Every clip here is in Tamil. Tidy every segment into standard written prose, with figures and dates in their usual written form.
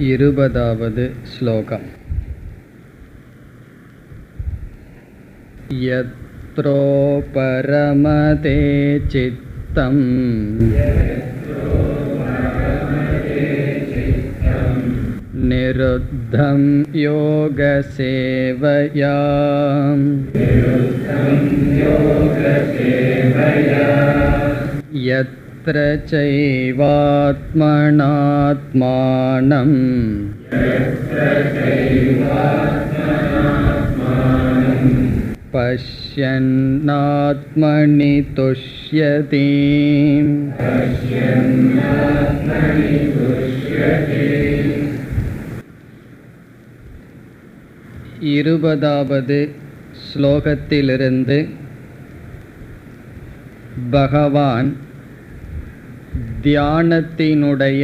20வது ஸ்லோகம். யத்ரோ பரமதே சித்தம் நிருத்தம் யோக சேவயா யத்ர சைவாத்மனாத்மானம் பஷ்யன்னாத்மனி துஷ்யதி. 20வது ஸ்லோகத்திலிருந்து பகவான் தியானத்தினுடைய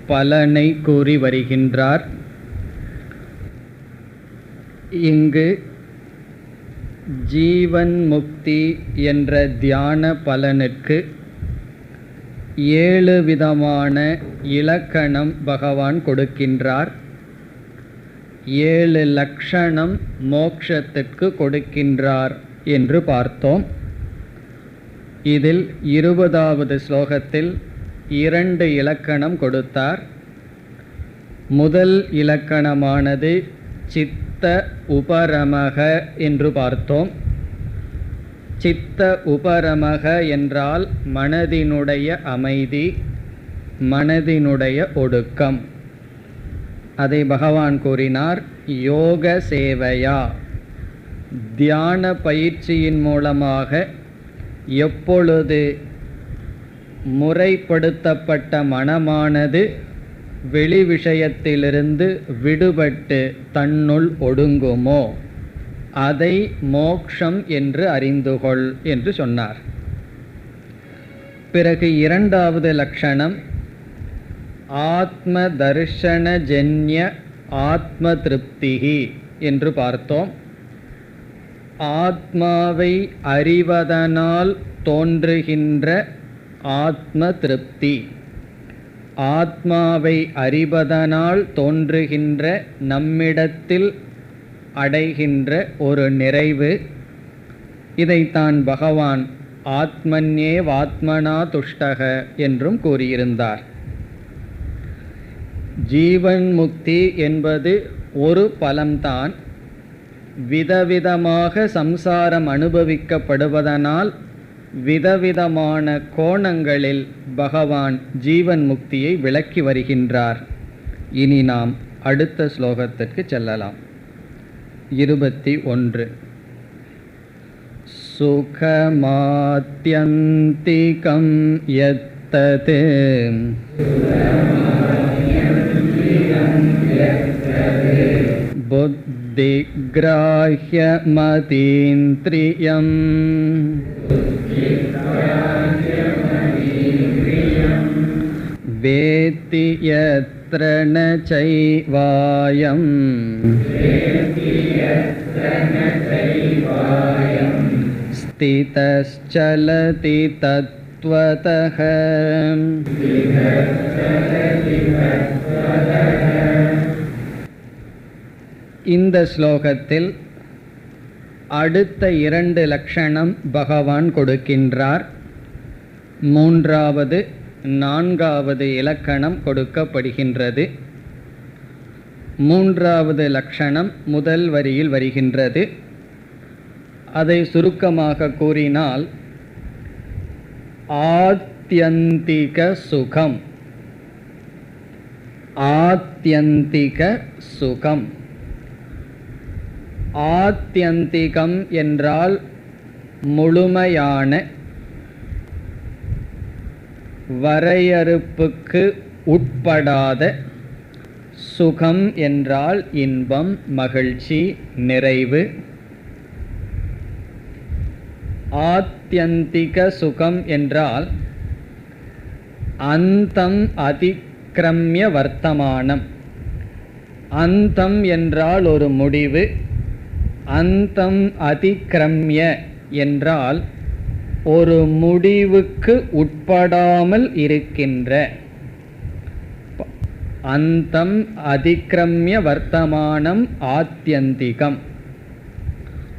பலனை கூறி வருகின்றார். இங்கு ஜீவன் முக்தி என்ற தியான பலனுக்கு 7 விதமான இலக்கணம் பகவான் கொடுக்கின்றார். 7 லட்சணம் மோட்சத்திற்கு கொடுக்கின்றார் என்று பார்த்தோம். இதில் 20வது ஸ்லோகத்தில் 2 இலக்கணம் கொடுத்தார். முதல் இலக்கணமானது சித்த உபரமக என்று பார்த்தோம். சித்த உபரமக என்றால் மனதினுடைய அமைதி, மனதினுடைய ஒடுக்கம். அதை பகவான் கூறினார் யோக சேவையா. தியான பயிற்சியின் மூலமாக எப்பொழுது முறைப்படுத்தப்பட்ட மனமானது வெளி விஷயத்திலிருந்து விடுபட்டு தன்னுள் ஒடுங்குமோ அதை மோக்ஷம் என்று அறிந்துகொள் என்று சொன்னார். பிறகு 2வது லட்சணம் ஆத்ம தர்ஷனஜன்ய ஆத்ம திருப்திஹி என்று பார்த்தோம். ஆத்மாவை அறிவதனால் தோன்றுகின்ற ஆத்ம திருப்தி, ஆத்மாவை அறிவதனால் தோன்றுகின்ற நம்மிடத்தில் அடைகின்ற ஒரு நிறைவு. இதைத்தான் பகவான் ஆத்மன்யேவாத்மனா துஷ்டக என்றும் கூறியிருந்தார். ஜீவன் முக்தி என்பது ஒரு பலம்தான். விதவிதமாக சம்சாரம் அனுபவிக்கப்படுவதனால் விதவிதமான கோணங்களில் பகவான் ஜீவன் முக்தியை விளக்கி வருகின்றார். இனி நாம் அடுத்த ஸ்லோகத்திற்கு செல்லலாம். 21 சுகமாத்யந்திகம் யத்ததே புத்திக்ராஹ்யமதீந்திரியம் வேத்தி யத்ர ந சைவாயம் ஸ்திதஸ்சலதி தத்வதஹ. இந்த ஸ்லோகத்தில் அடுத்த 2 லட்சணம் பகவான் கொடுக்கின்றார். 3வது 4வது இலக்கணம் கொடுக்கப்படுகின்றது. 3வது லட்சணம் முதல் வரியில் வருகின்றது. அதை சுருக்கமாக கூறினால் ஆத்யந்திக சுகம். ஆத்யந்திக சுகம். ஆத்யந்திகம் என்றால் முழுமையான, வரையறுப்புக்கு உட்படாத. சுகம் என்றால் இன்பம், மகிழ்ச்சி, நிறைவு. ஆத்யந்திக சுகம் என்றால் அந்தம் அதிக்ரம்ய வர்த்தமானம். அந்தம் என்றால் ஒரு முடிவு. அந்தம் அதிக்ரம்ய என்றால் ஒரு முடிவுக்கு உட்படாமல் இருக்கின்ற. அந்தம் அதிக்ரம்ய வர்த்தமானம் ஆத்யந்திகம்.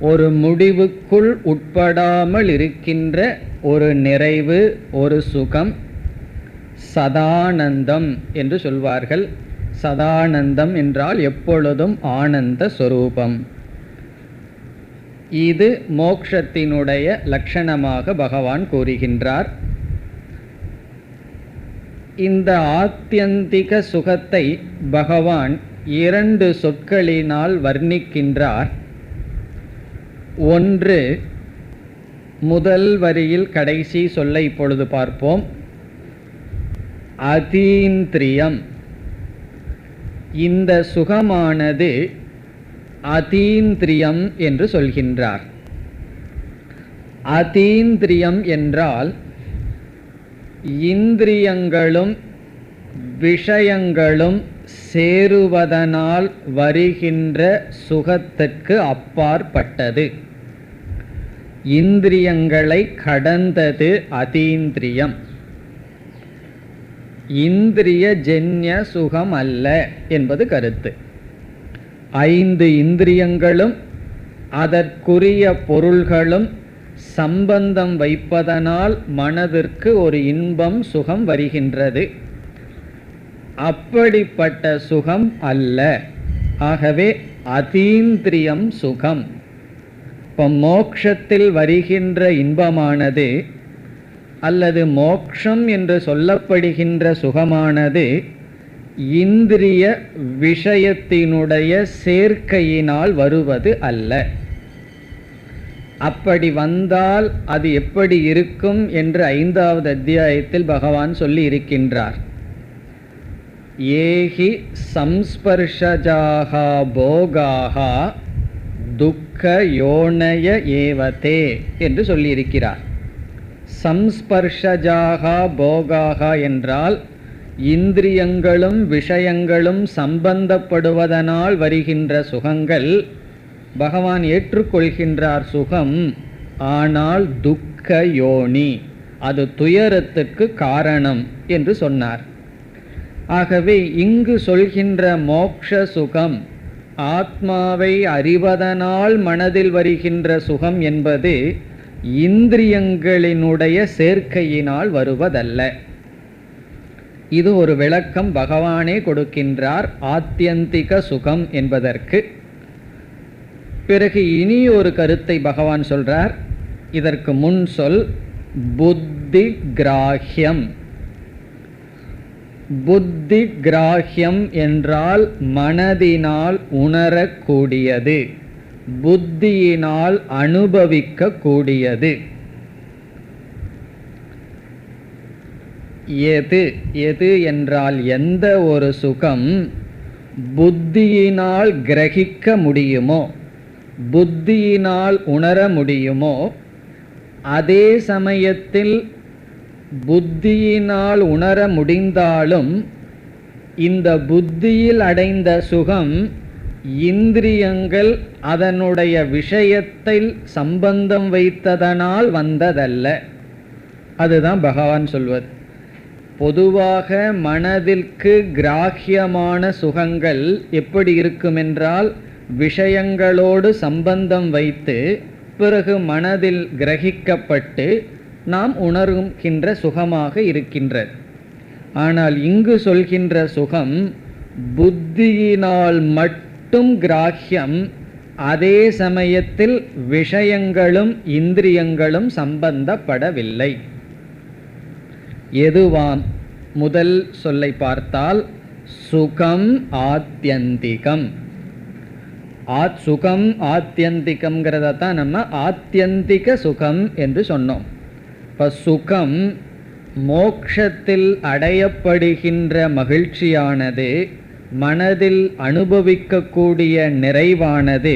ஒரு முடிவுக்குள் உட்படாமல் இருக்கின்ற ஒரு நிறைவு, ஒரு சுகம் சதானந்தம் என்று சொல்வார்கள். சதானந்தம் என்றால் எப்பொழுதும் ஆனந்த சொரூபம். இது மோக்ஷத்தினுடைய லட்சணமாக பகவான் கூறுகின்றார். இந்த ஆத்யந்திக சுகத்தை பகவான் 2 சொற்களினால் வர்ணிக்கின்றார். ஒன்று, முதல் வரியில் கடைசி சொல்லை இப்பொழுது பார்ப்போம். அதீந்திரியம். இந்த சுகமானது அதீந்திரியம் என்று சொல்கின்றார். அதீந்திரியம் என்றால் இந்திரியங்களும் விஷயங்களும் சேருவதனால் வருகின்ற சுகத்திற்கு அப்பாற்பட்டது. இந்திரியங்களை கடந்தது அதீந்திரியம். இந்திரிய ஜன்ய சுகம் அல்ல என்பது கருத்து. 5 இந்திரியங்களும் அதற்குரிய பொருள்களும் சம்பந்தம் வைப்பதனால் மனதிற்கு ஒரு இன்பம் சுகம் வருகின்றது. அப்படிப்பட்ட சுகம் அல்ல. ஆகவே அதீந்திரியம் சுகம். இப்போ மோக்ஷத்தில் வருகின்ற இன்பமானது அல்லது மோக்ஷம் என்று சொல்லப்படுகின்ற சுகமானது இந்திரிய விஷயத்தினுடைய சேர்க்கையினால் வருவது அல்ல. அப்படி வந்தால் அது எப்படி இருக்கும் என்று 5வது அத்தியாயத்தில் பகவான் சொல்லி இருக்கின்றார். ஏஹி சம்ஸ்பர்ஷஜாஹா போகாஹா துக்க யோனய ஏவதே என்று சொல்லியிருக்கிறார். சம்ஸ்பர்ஷஜாகா போகாகா என்றால் இந்திரியங்களும் விஷயங்களும் சம்பந்தப்படுவதனால் வருகின்ற சுகங்கள். பகவான் ஏற்றுக்கொள்கின்றார் சுகம், ஆனால் துக்க யோனி, அது துயரத்துக்கு காரணம் என்று சொன்னார். ஆகவே இங்கு சொல்கின்ற மோக்ஷ சுகம் ஆத்மாவை அறிவதனால் மனதில் வருகின்ற சுகம் என்பது இந்திரியங்களினுடைய சேர்க்கையினால் வருவதல்ல. இது ஒரு விளக்கம் பகவானே கொடுக்கின்றார் ஆத்யந்திக சுகம் என்பதற்கு. பிறகு இனி ஒரு கருத்தை பகவான் சொல்றார். இதற்கு முன் சொல் புத்தி கிராஹ்யம். புத்தி கிராஹ்யம் என்றால் மனதினால் உணரக்கூடியது, புத்தியினால் அனுபவிக்க கூடியது. எது என்றால் எந்த ஒரு சுகம் புத்தியினால் கிரகிக்க முடியுமோ, புத்தியினால் உணர முடியுமோ, அதே சமயத்தில் புத்தியினால் உணர முடிந்தாலும் இந்த புத்தியில் அடைந்த சுகம் இந்திரியங்கள் அதனுடைய விஷயத்தில் சம்பந்தம் வைத்ததனால் வந்ததல்ல. அதுதான் பகவான் சொல்வது. பொதுவாக மனதிற்கு கிராஹ்யமான சுகங்கள் எப்படி இருக்குமென்றால் விஷயங்களோடு சம்பந்தம் வைத்து பிறகு மனதில் கிரகிக்கப்பட்டு நாம் உணர்கின்ற சுகமாக இருக்கின்றது. ஆனால் இங்கு சொல்கின்ற சுகம் புத்தியினால் மட்டும் கிராஹ்யம், அதே சமயத்தில் விஷயங்களும் இந்திரியங்களும் சம்பந்தப்படவில்லை. எதுவாம்? முதல் சொல்லை பார்த்தால் சுகம் ஆத்யந்திகம். சுகம் ஆத்யந்திகம்ங்கிறத தான் நம்ம ஆத்யந்திக சுகம் என்று சொன்னோம். இப்போ சுகம் மோக்ஷத்தில் அடையப்படுகின்ற மகிழ்ச்சியானது, மனதில் அனுபவிக்கக்கூடிய நிறைவானது,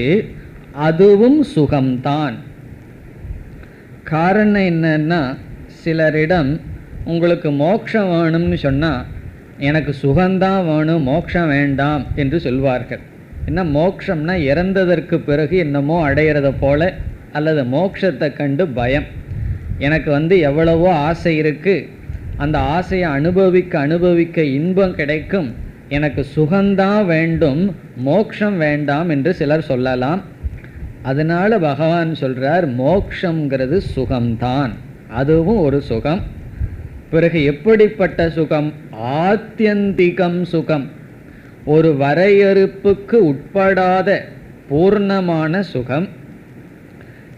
அதுவும் சுகம்தான். காரணம் என்னன்னா, சிலரிடம் உங்களுக்கு மோட்சம் வேணும்னு சொன்னால் எனக்கு சுகம்தான் வேணும், மோட்சம் வேண்டாம் என்று சொல்வார்கள். என்ன மோட்சம்னா இறந்ததற்கு பிறகு என்னமோ அடையிறத போல, அல்லது மோட்சத்தை கண்டு பயம். எனக்கு எவ்வளவோ ஆசை இருக்குது, அந்த ஆசையை அனுபவிக்க அனுபவிக்க இன்பம் கிடைக்கும், எனக்கு சுகந்தான் வேண்டும், மோட்சம் வேண்டாம் என்று சிலர் சொல்லலாம். அதனால பகவான் சொல்றார், மோட்சங்கிறது சுகம்தான், அதுவும் ஒரு சுகம். பிறகு எப்படிப்பட்ட சுகம்? ஆத்யந்திகம் சுகம், ஒரு வரையறுப்புக்கு உட்படாத பூர்ணமான சுகம்.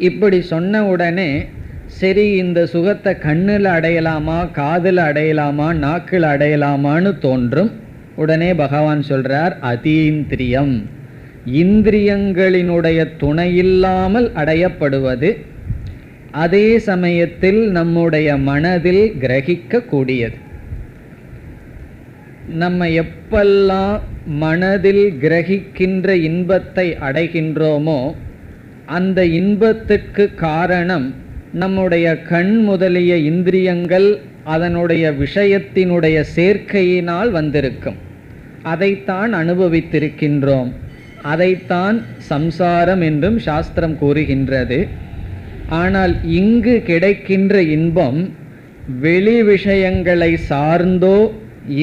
இப்படி சொன்ன உடனே சரி, இந்த சுகத்தை கண்ணில் அடையலாமா, காதில் அடையலாமா, நாக்கில் அடையலாமான்னு தோன்றும். உடனே பகவான் சொல்றார், அதீந்திரியம், இந்திரியங்களினுடைய துணையில்லாமல் அடையப்படுவது, அதே சமயத்தில் நம்முடைய மனதில் கிரகிக்க கூடியது. நம்ம எப்பெல்லாம் மனதில் கிரகிக்கின்ற இன்பத்தை அடைகின்றோமோ அந்த இன்பத்துக்கு காரணம் நம்முடைய கண் முதலிய இந்திரியங்கள் அதனுடைய விஷயத்தினுடைய சேர்க்கையினால் வந்திருக்கும். அதைத்தான் அனுபவித்திருக்கின்றோம். அதைத்தான் சம்சாரம் என்றும் சாஸ்திரம் கூறுகின்றது. ஆனால் இங்கு கிடைக்கின்ற இன்பம் வெளி விஷயங்களை சார்ந்தோ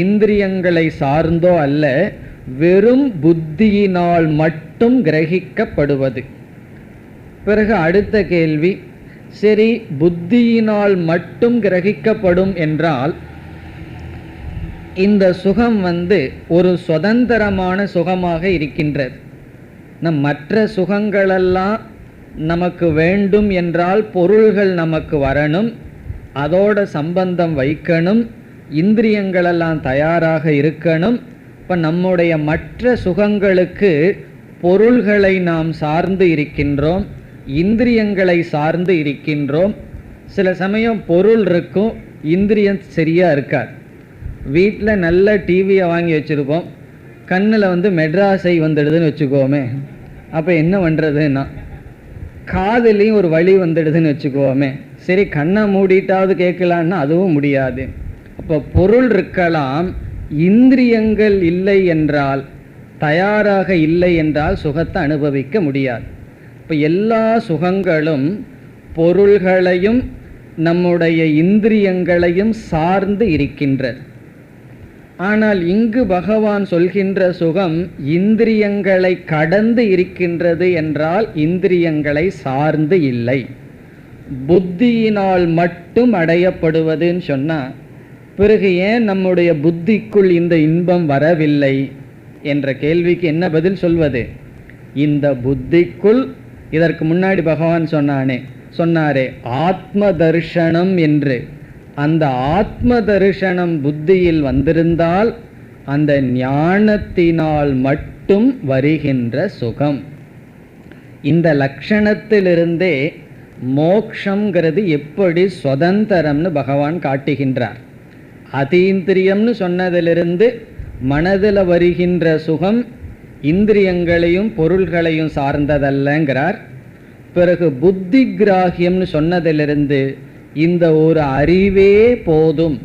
இந்திரியங்களை சார்ந்தோ அல்ல, வெறும் புத்தியினால் மட்டும் கிரகிக்கப்படுவது. பிறகு அடுத்த கேள்வி, சரி, புத்தியினால் மட்டும் கிரகிக்கப்படும் என்றால் இந்த சுகம் ஒரு சுதந்திரமான சுகமாக இருக்கின்றது. மற்ற சுகங்களெல்லாம் நமக்கு வேண்டும் என்றால் பொருள்கள் நமக்கு வரணும், அதோட சம்பந்தம் வைக்கணும், இந்திரியங்களெல்லாம் தயாராக இருக்கணும். இப்போ நம்முடைய மற்ற சுகங்களுக்கு பொருள்களை நாம் சார்ந்து இருக்கின்றோம், இந்திரியங்களை சார்ந்து இருக்கின்றோம். சில சமயம் பொருள் இருக்கும், இந்திரியம் சரியாக இருக்காது. வீட்டில் நல்ல டிவியை வாங்கி வச்சுருப்போம், கண்ணில் மெட்ராஸை வந்துடுதுன்னு வச்சுக்கோமே, அப்போ என்ன பண்ணுறதுன்னா காதுலேயும் ஒரு வலி வந்துடுதுன்னு வச்சுக்கோமே, சரி கண்ணை மூடிட்டாவது கேட்கலான்னா அதுவும் முடியாது. அப்போ பொருள் இருக்கலாம், இந்திரியங்கள் இல்லை என்றால், தயாராக இல்லை என்றால் சுகத்தை அனுபவிக்க முடியாது. இப்போ எல்லா சுகங்களும் பொருள்களையும் நம்முடைய இந்திரியங்களையும் சார்ந்து இருக்கின்றது. ஆனால் இங்கு பகவான் சொல்கின்ற சுகம் இந்திரியங்களை கடந்து இருக்கின்றது என்றால் இந்திரியங்களை சார்ந்து இல்லை, புத்தியினால் மட்டும் அடையப்படுவதுன்னு சொன்னால், பிறகு ஏன் நம்முடைய புத்திக்குள் இந்த இன்பம் வரவில்லை என்ற கேள்விக்கு என்ன பதில் சொல்வது? இந்த புத்திக்குள் இதற்கு முன்னாடி பகவான் சொன்னாரே ஆத்ம தர்ஷனம் என்று, அந்த ஆத்ம தரிசனம் புத்தியில் வந்திருந்தால் அந்த ஞானத்தினால் மட்டும் வருகின்ற சுகம். இந்த லட்சணத்திலிருந்தே மோக்ஷங்கிறது எப்படி சுதந்திரம்னு பகவான் காட்டுகின்றார். அதீந்திரியம்னு சொன்னதிலிருந்து மனதில் வருகின்ற சுகம் இந்திரியங்களையும் பொருள்களையும் சார்ந்ததல்லங்கிறார். பிறகு புத்தி கிராஹியம்னு சொன்னதிலிருந்து இந்த ஒரு அறிவே போதும்.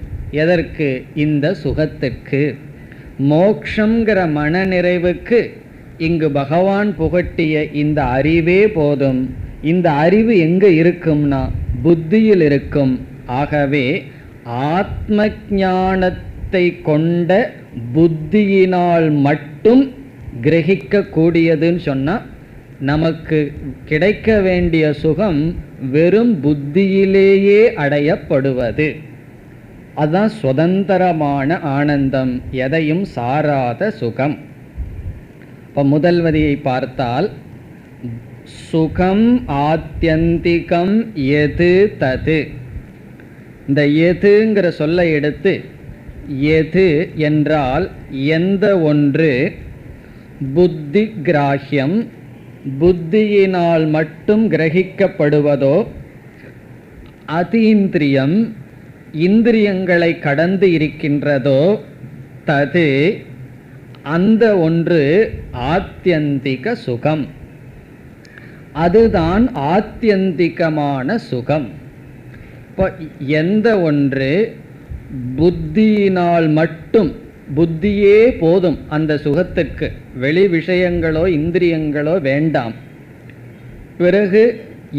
எதற்கு? இந்த சுகத்திற்கு. மோக்ஷங்கிற மன நிறைவுக்கு இங்கு பகவான் புகட்டிய இந்த அறிவே போதும். இந்த அறிவு எங்கே இருக்கும்னா புத்தியில் இருக்கும். ஆகவே ஆத்ம ஞானத்தை கொண்ட புத்தியினால் மட்டும் கிரகிக்க கூடியதுன்னு சொன்னால் நமக்கு கிடைக்க வேண்டிய சுகம் வெறும் புத்தியிலேயே அடையப்படுவது. அதுதான் சுதந்திரமான ஆனந்தம், எதையும் சாராத சுகம். இப்போ முதல் வரியை பார்த்தால், சுகம் ஆத்யந்திகம் எது தது. இந்த எதுங்கிற சொல்லை எடுத்து எது என்றால் எந்த ஒன்று, புத்தி கிராஹ்யம் புத்தியினால் மட்டும் கிரகிக்கப்படுவதோ, அதீந்திரியம் இந்திரியங்களை கடந்து இருக்கின்றதோ, தது அந்த ஒன்று ஆத்யந்திக சுகம், அதுதான் ஆத்யந்திகமான சுகம். இப்போ எந்த ஒன்று புத்தியினால் மட்டும், புத்தியே போதும் அந்த சுகத்திற்கு, வெளி விஷயங்களோ இந்திரியங்களோ வேண்டாம். பிறகு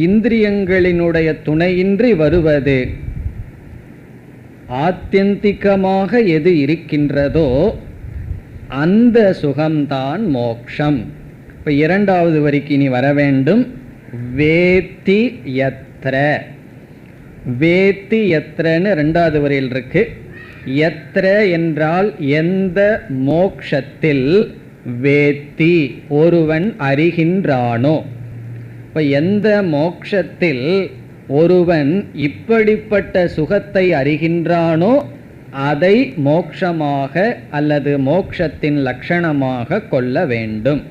இந்திரியங்களினுடைய துணையின்றி வருவது, ஆத்யந்திகமாக எது இருக்கின்றதோ அந்த சுகம்தான் மோக்ஷம். இப்போ இரண்டாவது வரிக்கு இனி வர வேண்டும். வேத்தி யத்ர. வேத்தி யத்ரன்னு ரெண்டாவது வரியில் இருக்கு. யத்ர என்றால் எந்த மோக்ஷத்தில், வேத்தி ஒருவன் அறிகின்றானோ. இப்போ எந்த மோக்ஷத்தில் ஒருவன் இப்படிப்பட்ட சுகத்தை அறிகின்றானோ அதை மோக்ஷமாக அல்லது மோக்ஷத்தின் லட்சணமாக கொள்ள வேண்டும்.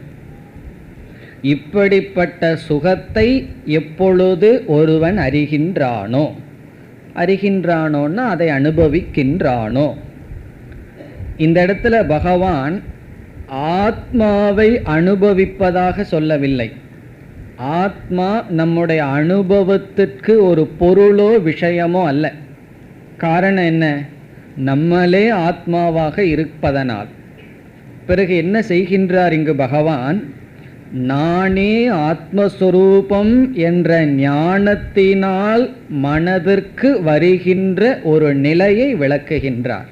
இப்படிப்பட்ட சுகத்தை எப்பொழுது ஒருவன் அறிகின்றானோ, அறிகின்றானோன்னா அதை அனுபவிக்கின்றானோ. இந்த இடத்துல பகவான் ஆத்மாவை அனுபவிப்பதாக சொல்லவில்லை. ஆத்மா நம்முடைய அனுபவத்திற்கு ஒரு பொருளோ விஷயமோ அல்ல. காரணம் என்ன? நம்மளே ஆத்மாவாக இருப்பதனால். பிறகு என்ன செய்கின்றார் இங்கு பகவான்? நானே ஆத்மஸ்வரூபம் என்ற ஞானத்தினால் மனதிற்கு வருகின்ற ஒரு நிலையை விளக்குகின்றார்.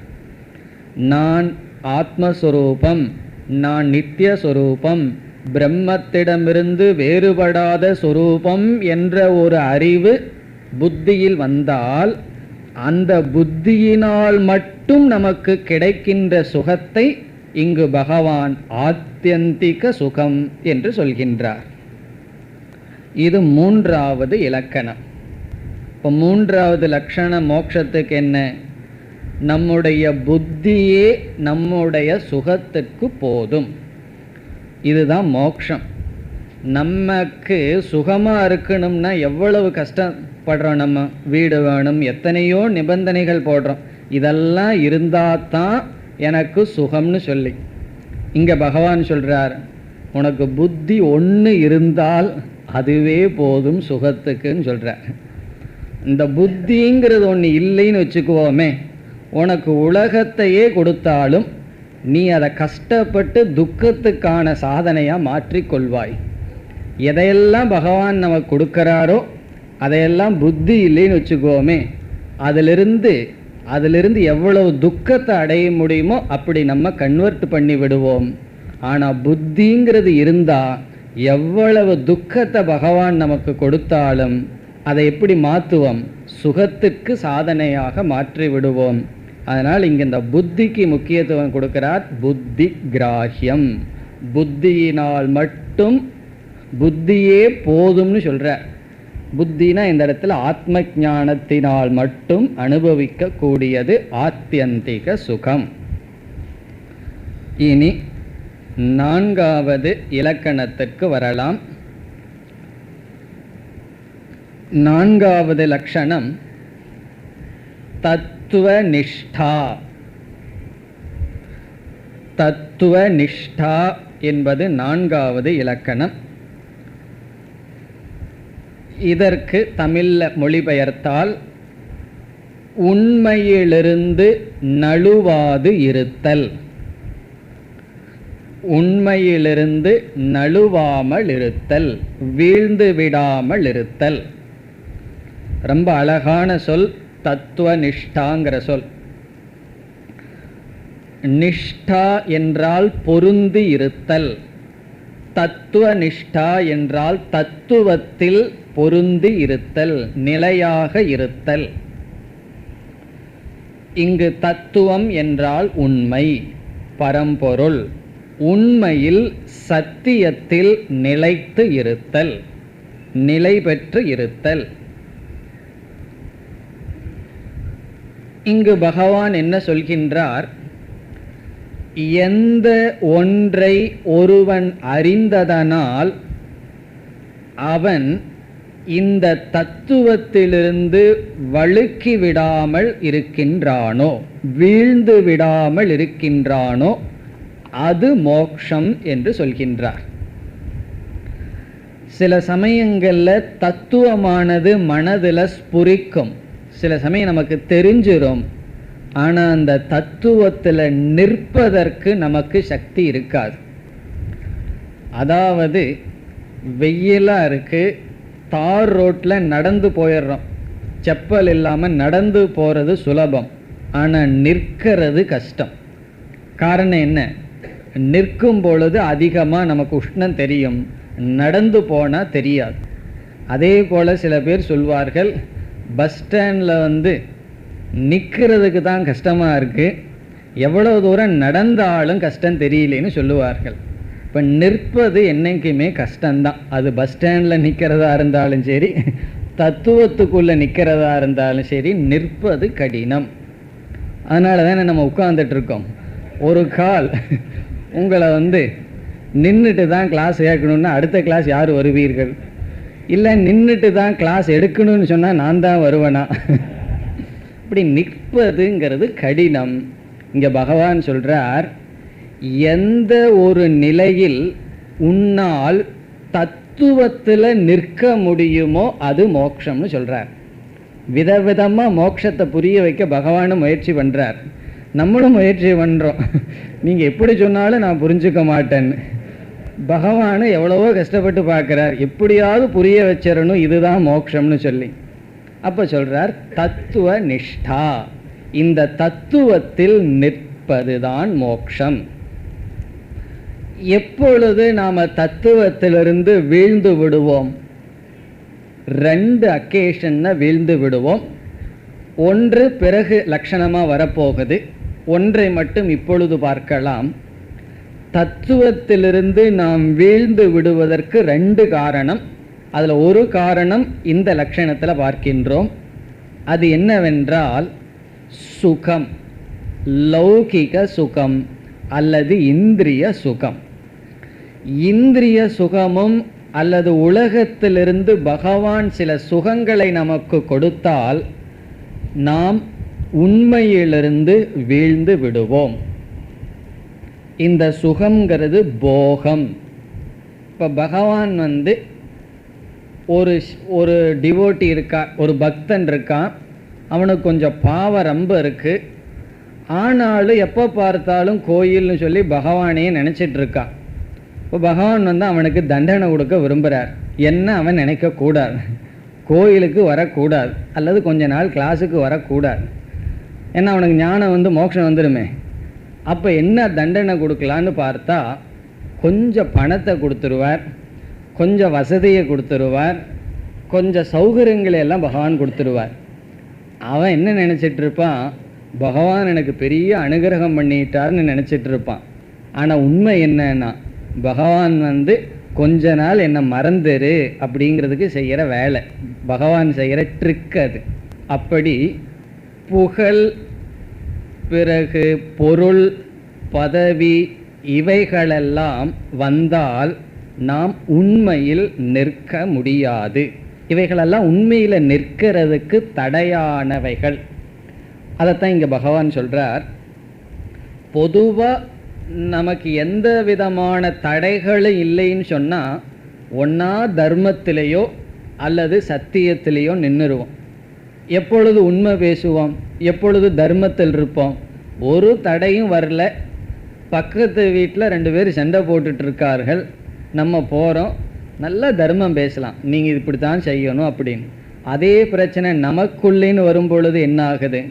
நான் ஆத்மஸ்வரூபம், நான் நித்தியஸ்வரூபம், பிரம்மத்திடமிருந்து வேறுபடாத சொரூபம் என்ற ஒரு அறிவு புத்தியில் வந்தால், அந்த புத்தியினால் மட்டும் நமக்கு கிடைக்கின்ற சுகத்தை இங்கு பகவான் ஆத்யந்திக சுகம் என்று சொல்கின்றார். இது மூன்றாவது இலக்கணம். இப்போ மூன்றாவது லட்சணம் மோட்சத்துக்கு என்ன? நம்முடைய புத்தியே நம்முடைய சுகத்துக்கு போதும். இதுதான் மோட்சம். நமக்கு சுகமாக இருக்கணும்னா எவ்வளவு கஷ்டப்படுறோம். நம்ம வீடு வேணும், எத்தனையோ நிபந்தனைகள் போடுறோம். இதெல்லாம் இருந்தால் தான் எனக்கு சுகம்னு சொல்லி, இங்கே பகவான் சொல்கிறார், உனக்கு புத்தி ஒன்று இருந்தால் அதுவே போதும் சுகத்துக்குன்னு சொல்கிறார். இந்த புத்திங்கிறது ஒன்று இல்லைன்னு வச்சுக்குவோமே, உனக்கு உலகத்தையே கொடுத்தாலும் நீ அதை கஷ்டப்பட்டு துக்கத்துக்கான சாதனையாக மாற்றிக்கொள்வாய். எதையெல்லாம் பகவான் நமக்கு கொடுக்குறாரோ அதையெல்லாம் புத்தி இல்லைன்னு வச்சுக்குவோமே, அதிலிருந்து எவ்வளவு துக்கத்தை அடைய முடியுமோ அப்படி நம்ம கன்வெர்ட் பண்ணி விடுவோம். ஆனால் புத்திங்கிறது இருந்தால் எவ்வளவு துக்கத்தை பகவான் நமக்கு கொடுத்தாலும் அதை எப்படி மாற்றுவோம்? சுகத்துக்கு சாதனையாக மாற்றி விடுவோம். அதனால் இங்கே இந்த புத்திக்கு முக்கியத்துவம் கொடுக்கிறார். புத்தி கிராஹ்யம், புத்தியினால் மட்டும், புத்தியே போதும்னு சொல்கிறார். புத்தினா இந்த இடத்துல ஆத்ம ஞானத்தினால் மட்டும் அனுபவிக்க கூடியது ஆத்யந்திக சுகம். இனி நான்காவது இலக்கணத்திற்கு வரலாம். நான்காவது லட்சணம் தத்துவநிஷ்டா. தத்துவநிஷ்டா என்பது நான்காவது இலக்கணம். இதற்கு தமிழில் மொழிபெயர்த்தால் உண்மையிலிருந்து நழுவாது இருத்தல். உண்மையிலிருந்து நழுவாமல் இருத்தல், வீழ்ந்து விடாமல் இருத்தல். ரொம்ப அழகான சொல் தத்துவநிஷ்டாங்கிற சொல். நிஷ்டா என்றால் பொருந்தி இருத்தல், தத்துவநிஷ்டா என்றால் தத்துவத்தில் பொருந்தி இருத்தல், நிலையாக இருத்தல். இங்கு தத்துவம் என்றால் உண்மை, பரம்பொருள். உண்மையில் சத்தியத்தில் நிலைத்து இருத்தல், நிலை பெற்று இருத்தல். இங்கு பகவான் என்ன சொல்கின்றார்? எந்த ஒன்றை ஒருவன் அறிந்ததனால் அவன் இந்த தத்துவத்திலிருந்து வழுக்கி விடாமல் இருக்கின்றானோ, வீழ்ந்து விடாமல் இருக்கின்றானோ, அது மோக்ஷம் என்று சொல்கின்றார். சில சமயங்களில் தத்துவமானது மனதில் ஸ்புரிக்கும், சில சமயம் நமக்கு தெரிஞ்சிடும். ஆனால் அந்த தத்துவத்தில் நிற்பதற்கு நமக்கு சக்தி இருக்காது. அதாவது வெயிலாக இருக்குது, தார் ரோட்டில் நடந்து போயிடுறோம், செப்பல் இல்லாமல் நடந்து போகிறது சுலபம், ஆனால் நிற்கிறது கஷ்டம். காரணம் என்ன? நிற்கும் பொழுது அதிகமாக நமக்கு உஷ்ணம் தெரியும், நடந்து போனால் தெரியாது. அதே போல் சில பேர் சொல்வார்கள், பஸ் ஸ்டாண்டில் நிற்கிறதுக்கு தான் கஷ்டமாக இருக்குது, எவ்வளோ தூரம் நடந்தாலும் கஷ்டம் தெரியலேன்னு சொல்லுவார்கள். இப்போ நிற்பது என்றைக்குமே கஷ்டம்தான். அது பஸ் ஸ்டாண்டில் நிற்கிறதா இருந்தாலும் சரி, தத்துவத்துக்குள்ளே நிற்கிறதா இருந்தாலும் சரி, நிற்பது கடினம். அதனால தானே நம்ம உட்கார்ந்துட்டுருக்கோம். ஒரு கால் உங்களை நின்றுட்டு தான் கிளாஸ் கேட்கணுன்னா அடுத்த கிளாஸ் யார் வருவீர்கள்? இல்லை நின்றுட்டு தான் கிளாஸ் எடுக்கணும்னு சொன்னால் நான் தான் வருவேனா? இப்படி நிற்பதுங்கிறது கடினம். இங்கே பகவான் சொல்கிறார், எந்த ஒரு நிலையில் உன்னால் தத்துவத்தில் நிற்க முடியுமோ அது மோட்சம்னு சொல்கிறார். விதவிதமாக மோட்சத்தை புரிய வைக்க பகவானும் முயற்சி பண்ணுறார், நம்மளும் முயற்சி பண்ணுறோம். நீங்கள் எப்படி சொன்னாலும் நான் புரிஞ்சுக்க மாட்டேன்னு. பகவானு எவ்வளவோ கஷ்டப்பட்டு பார்க்குறார், எப்படியாவது புரிய வச்சிடணும், இதுதான் மோட்சம்னு சொல்லி. அப்போ சொல்கிறார் தத்துவ நிஷ்டா, இந்த தத்துவத்தில் நிற்பதுதான் மோட்சம். எப்பொழுது நாம் தத்துவத்திலிருந்து வீழ்ந்து விடுவோம்? 2 அக்கேஷன்ல வீழ்ந்து விடுவோம். ஒன்று பிறகு லட்சணமாக வரப்போகுது, ஒன்றை மட்டும் இப்பொழுது பார்க்கலாம். தத்துவத்திலிருந்து நாம் வீழ்ந்து விடுவதற்கு 2 காரணம். அதில் ஒரு காரணம் இந்த லட்சணத்தில் பார்க்கின்றோம். அது என்னவென்றால் சுகம், லௌகிக சுகம் அல்லது இந்திரிய சுகம். இந்திரிய சுகமும் அல்லது உலகத்திலிருந்து பகவான் சில சுகங்களை நமக்கு கொடுத்தால் நாம் உண்மையிலிருந்து வீழ்ந்து விடுவோம். இந்த சுகம்ங்கிறது போகம். இப்போ பகவான் ஒரு டிவோட்டி இருக்கா, ஒரு பக்தன் இருக்கான், அவனுக்கு கொஞ்சம் பாவ ரொம்ப இருக்குது, ஆனாலும் எப்போ பார்த்தாலும் கோயில்னு சொல்லி பகவானே நினச்சிட்டு இருக்கான். இப்போ பகவான் அவனுக்கு தண்டனை கொடுக்க விரும்புகிறார். என்ன அவன் நினைக்கக்கூடாது, கோயிலுக்கு வரக்கூடாது அல்லது கொஞ்ச நாள் கிளாஸுக்கு வரக்கூடாது. ஏன்னா அவனுக்கு ஞானம் மோட்சம் வந்துடுமே. அப்போ என்ன தண்டனை கொடுக்கலான்னு பார்த்தா கொஞ்சம் பணத்தை கொடுத்துருவார், கொஞ்சம் வசதியை கொடுத்துருவார், கொஞ்சம் சௌகரியங்களை எல்லாம் பகவான் கொடுத்துருவார். அவன் என்ன நினச்சிட்டு இருப்பான், பகவான் எனக்கு பெரிய அனுகிரகம் பண்ணிட்டார்னு நினச்சிட்டு இருப்பான். ஆனால் உண்மை என்னன்னா பகவான் கொஞ்ச நாள் என்னை மறந்துரு அப்படிங்கிறதுக்கு செய்கிற வேலை, பகவான் செய்கிற ட்ரிக் அது. அப்படி புகழ், பிறகு பொருள், பதவி இவைகளெல்லாம் வந்தால் நாம் உண்மையில் நிற்க முடியாது. இவைகளெல்லாம் உண்மையில் நிற்கிறதுக்கு தடையானவைகள். அதைத்தான் இங்கே பகவான் சொல்கிறார். பொதுவாக நமக்கு எந்த விதமான தடைகளும் இல்லைன்னு சொன்னால் ஒன்றா தர்மத்திலேயோ அல்லது சத்தியத்திலேயோ நின்றுருவோம். எப்பொழுது உண்மை பேசுவோம், எப்பொழுது தர்மத்தில் இருப்போம். ஒரு தடையும் வரல, பக்கத்து வீட்டில் 2 பேர் சண்டை போட்டுட்ருக்கார்கள், நம்ம போகிறோம், நல்ல தர்மம் பேசலாம், நீங்கள் இப்படி தான் செய்யணும் அப்படின்னு. அதே பிரச்சனை நமக்குள்ளேன்னு வரும் பொழுது என்ன ஆகுது?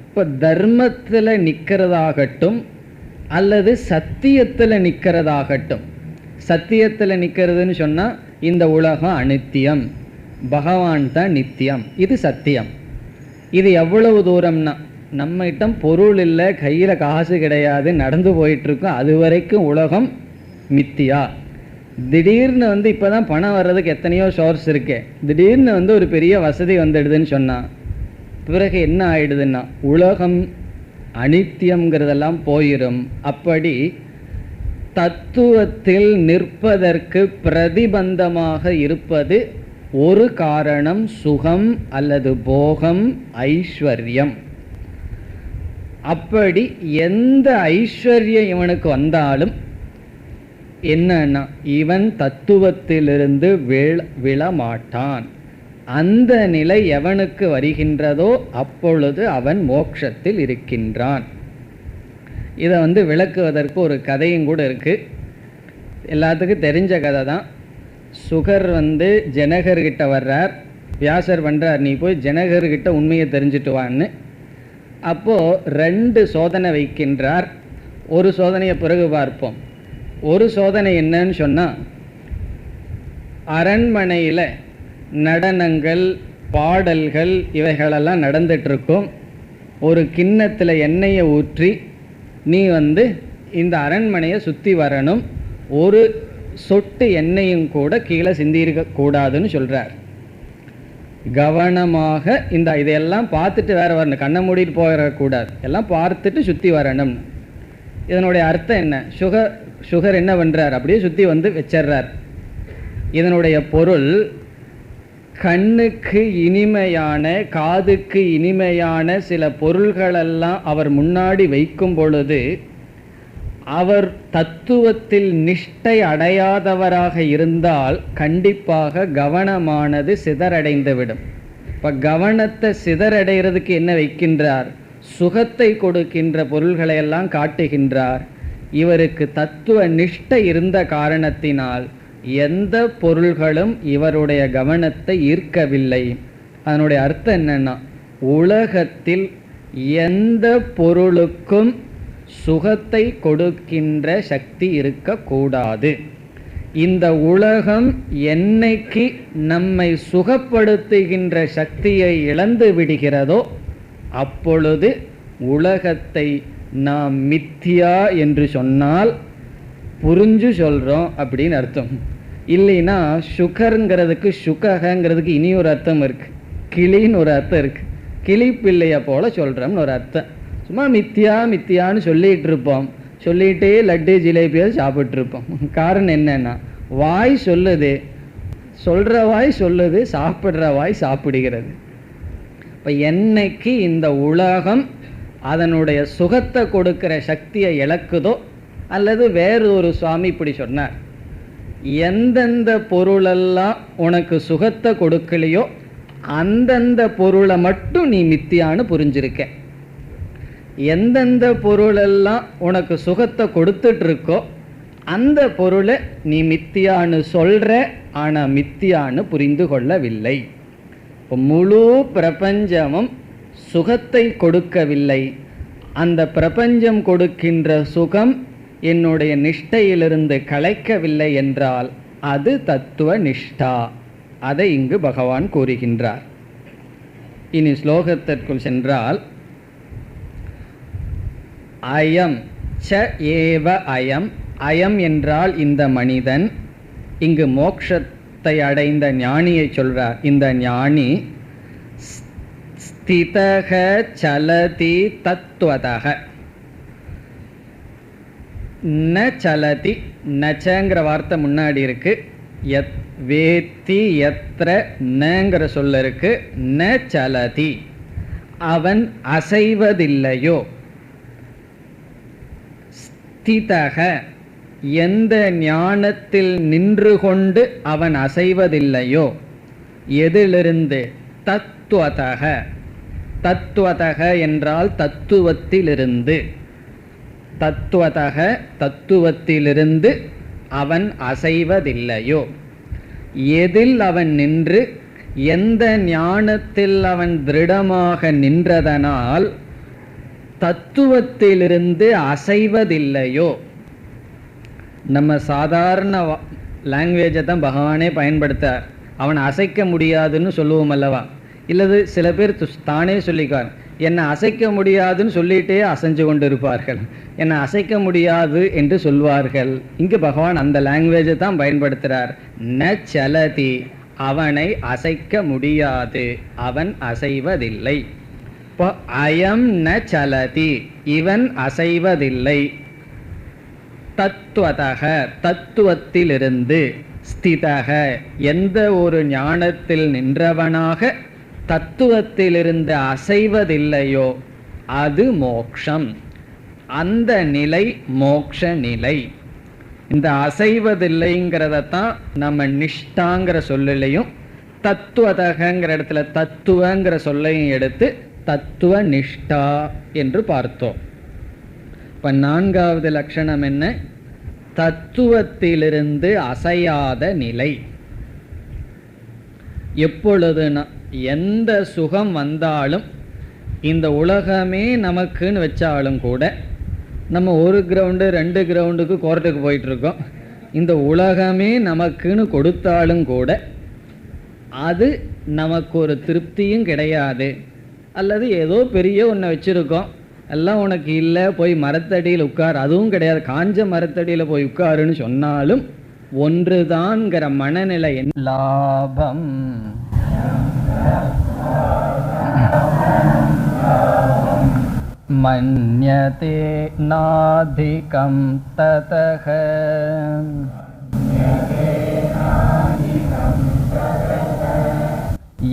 இப்போ தர்மத்தில் நிற்கிறதாகட்டும் அல்லது சத்தியத்தில் நிற்கிறதாகட்டும். சத்தியத்தில் நிற்கிறதுன்னு சொன்னால் இந்த உலகம் அனித்தியம், பகவான் தான் நித்தியம், இது சத்தியம். இது எவ்வளவு தூரம்னா நம்மகிட்ட பொருள் இல்லை, கையில் காசு கிடையாது, நடந்து போயிட்டுருக்கோம், அது வரைக்கும் உலகம் மித்தியா. திடீர்னு இப்போ தான் பணம் வர்றதுக்கு எத்தனையோ சோர்ஸ் இருக்கே, திடீர்னு ஒரு பெரிய வசதி வந்துடுதுன்னு சொன்னால் பிறகு என்ன ஆயிடுதுன்னா உலகம் அனித்தியம்ங்கிறதெல்லாம் போயிடும். அப்படி தத்துவத்தில் நிற்பதற்கு பிரதிபந்தமாக இருப்பது ஒரு காரணம் சுகம் அல்லது போகம், ஐஸ்வர்யம். அப்படி எந்த ஐஸ்வர்யம் இவனுக்கு வந்தாலும் என்னன்னா இவன் தத்துவத்திலிருந்து விழமாட்டான். அந்த நிலை எவனுக்கு வருகின்றதோ அப்பொழுது அவன் மோட்சத்தில் இருக்கின்றான். இதை விளக்குவதற்கு ஒரு கதையும் கூட இருக்குது. எல்லாத்துக்கும் தெரிஞ்ச கதை தான். சுகர் ஜனகர்கிட்ட வர்றார், வியாசர் பண்ணுறார், நீ போய் ஜனகர்கிட்ட உண்மையை தெரிஞ்சுட்டு வான்னு. அப்போது 2 சோதனை வைக்கின்றார். ஒரு சோதனையை பிறகு பார்ப்போம். ஒரு சோதனை என்னன்னு சொன்னால், அரண்மனையில் நடனங்கள் பாடல்கள் இவைகளெல்லாம் நடந்துகிட்ருக்கும். ஒரு கிண்ணத்தில் எண்ணெயை ஊற்றி நீ இந்த அரண்மனையை சுற்றி வரணும், ஒரு சொட்டு எண்ணெயும் கூட கீழே சிந்தியிருக்கக்கூடாதுன்னு சொல்கிறார். கவனமாக இதையெல்லாம் பார்த்துட்டு வேறு வரணும், கண்ணை மூடிட்டு போயிடக்கூடாது, எல்லாம் பார்த்துட்டு சுற்றி வரணும். இதனுடைய அர்த்தம் என்ன? சுகர் என்ன பண்ணுறார், அப்படியே சுற்றி வச்சிடுறார். இதனுடைய பொருள், கண்ணுக்கு இனிமையான காதுக்கு இனிமையான சில பொருள்களெல்லாம் அவர் முன்னாடி வைக்கும் பொழுது அவர் தத்துவத்தில் நிஷ்டை அடையாதவராக இருந்தால் கண்டிப்பாக கவனமானது சிதறடைந்துவிடும். இப்போ கவனத்தை சிதறடைகிறதுக்கு என்ன வைக்கின்றார்? சுகத்தை கொடுக்கின்ற பொருள்களை எல்லாம் காட்டுகின்றார். இவருக்கு தத்துவ நிஷ்டை இருந்த காரணத்தினால் எந்த பொருள்களும் இவருடைய கவனத்தை ஈர்க்கவில்லை. அதனுடைய அர்த்தம் என்னன்னா, உலகத்தில் எந்த பொருளுக்கும் சுகத்தை கொடுக்கின்ற சக்தி இருக்கக்கூடாது. இந்த உலகம் என்னைக்கு நம்மை சுகப்படுத்துகின்ற சக்தியை இழந்து விடுகிறதோ அப்பொழுது உலகத்தை நாம் மித்தியா என்று சொன்னால் புரிஞ்சு சொல்கிறோம் அப்படின்னு அர்த்தம். இல்லைன்னா சுகருங்கிறதுக்கு சுகங்கிறதுக்கு இனி ஒரு அர்த்தம் இருக்குது, கிளின்னு ஒரு அர்த்தம் இருக்குது. கிளி பிள்ளைய போல சொல்கிறோம்னு ஒரு அர்த்தம். சும்மா மித்தியா மித்தியான்னு சொல்லிகிட்டு இருப்போம், சொல்லிகிட்டே லட்டு ஜிலேபியாவது சாப்பிட்ருப்போம். காரணம் என்னென்னா, வாய் சொல்லுது, சொல்கிற வாய் சொல்லுது, சாப்பிட்ற வாய் சாப்பிடுகிறது. இப்போ என்னைக்கு இந்த உலகம் அதனுடைய சுகத்தை கொடுக்கிற சக்தியை இழக்குதோ, அல்லது வேறு ஒரு சுவாமி இப்படி சொன்னார், எந்தெந்த பொருளெல்லாம் உனக்கு சுகத்தை கொடுக்கலையோ அந்தந்த பொருளை மட்டும் நீ மித்தியான்னு புரிஞ்சிருக்க. எந்தெந்த பொருளெல்லாம் உனக்கு சுகத்தை கொடுத்துட்ருக்கோ அந்த பொருளை நீ மித்தியான்னு சொல்கிற, ஆனால் மித்தியான்னு புரிந்து கொள்ளவில்லை. இப்போ முழு பிரபஞ்சமும் சுகத்தை கொடுக்கவில்லை. அந்த பிரபஞ்சம் கொடுக்கின்ற சுகம் என்னுடைய நிஷ்டையிலிருந்து கலைக்கவில்லை என்றால் அது தத்துவ நிஷ்டா. அதை இங்கு பகவான் கூறுகின்றார். இனி ஸ்லோகத்திற்குள் சென்றால், அயம் ச ஏவ அயம், அயம் என்றால் இந்த மனிதன். இங்கு மோட்சத்தை அடைந்த ஞானியை சொல்றார். இந்த ஞானி ஸ்திதக சலதி தத்துவதக, ந சலதி, நச்சங்கிற வார்த்தை முன்னாடி இருக்கு, வேத்தி எத்திர நங்கிற சொல்ல இருக்கு, ந சலதி, அவன் அசைவதில்லையோ. ஸ்திதக, எந்த ஞானத்தில் நின்று கொண்டு அவன் அசைவதில்லையோ, எதிலிருந்து? தத்துவதக, தத்துவதக என்றால் தத்துவத்திலிருந்து, தத்துவதக தத்துவத்திலிருந்து அவன் அசைவதில்லையோ. எதில் அவன் நின்று, எந்த ஞானத்தில் அவன் திருடமாக நின்றதனால் தத்துவத்திலிருந்து அசைவதில்லையோ. நம்ம சாதாரண லாங்குவேஜை தான் பகவானே பயன்படுத்தார். அவன் அசைக்க முடியாதுன்னு சொல்லுவோம் அல்லவா? இல்லது சில பேர் தானே சொல்லிக்குவார், என்னை அசைக்க முடியாதுன்னு சொல்லிகிட்டே அசைஞ்சு கொண்டு இருப்பார்கள், என்னை அசைக்க முடியாது என்று சொல்வார்கள். இங்கு பகவான் அந்த லாங்குவேஜை தான் பயன்படுத்துகிறார். ந சலதி, அவனை அசைக்க முடியாது, அவன் அசைவதில்லை. இப்போ அயம் ந சலதி, இவன் அசைவதில்லை. தத்துவதக, தத்துவத்திலிருந்து, ஸ்திதக, எந்த ஒரு ஞானத்தில் நின்றவனாக தத்துவத்திலிருந்து அசைவதில்லையோ அது மோக்ஷம். அந்த நிலை மோக்ஷ நிலை. இந்த அசைவதில்லைங்கிறதான் நம்ம நிஷ்டாங்கிற சொல்லையும், தத்துவதகங்கிற இடத்துல தத்துவங்கிற சொல்லையும் எடுத்து தத்துவ நிஷ்டா என்று பார்த்தோம். இப்போ நான்காவது லட்சணம் என்ன? தத்துவத்திலிருந்து அசையாத நிலை. எப்பொழுதுனா, எந்த சுகம் வந்தாலும், இந்த உலகமே நமக்குன்னு வச்சாலும் கூட நம்ம 1 கிரவுண்டு 2 கிரவுண்டுக்கு கோர்ட்டுக்கு போயிட்டுருக்கோம். இந்த உலகமே நமக்குன்னு கொடுத்தாலும் கூட அது நமக்கு ஒரு திருப்தியும் கிடையாது. அல்லது ஏதோ பெரிய ஒன்றை வச்சுருக்கோம், எல்லாம் உனக்கு இல்லை, போய் மரத்தடியில் உட்கார், அதுவும் கிடையாது, காஞ்ச மரத்தடியில் போய் உட்காருன்னு சொன்னாலும் ஒன்றுதான்ங்கிற மனநிலை. லாபம் மன்யதே நாதிகம் ததஹ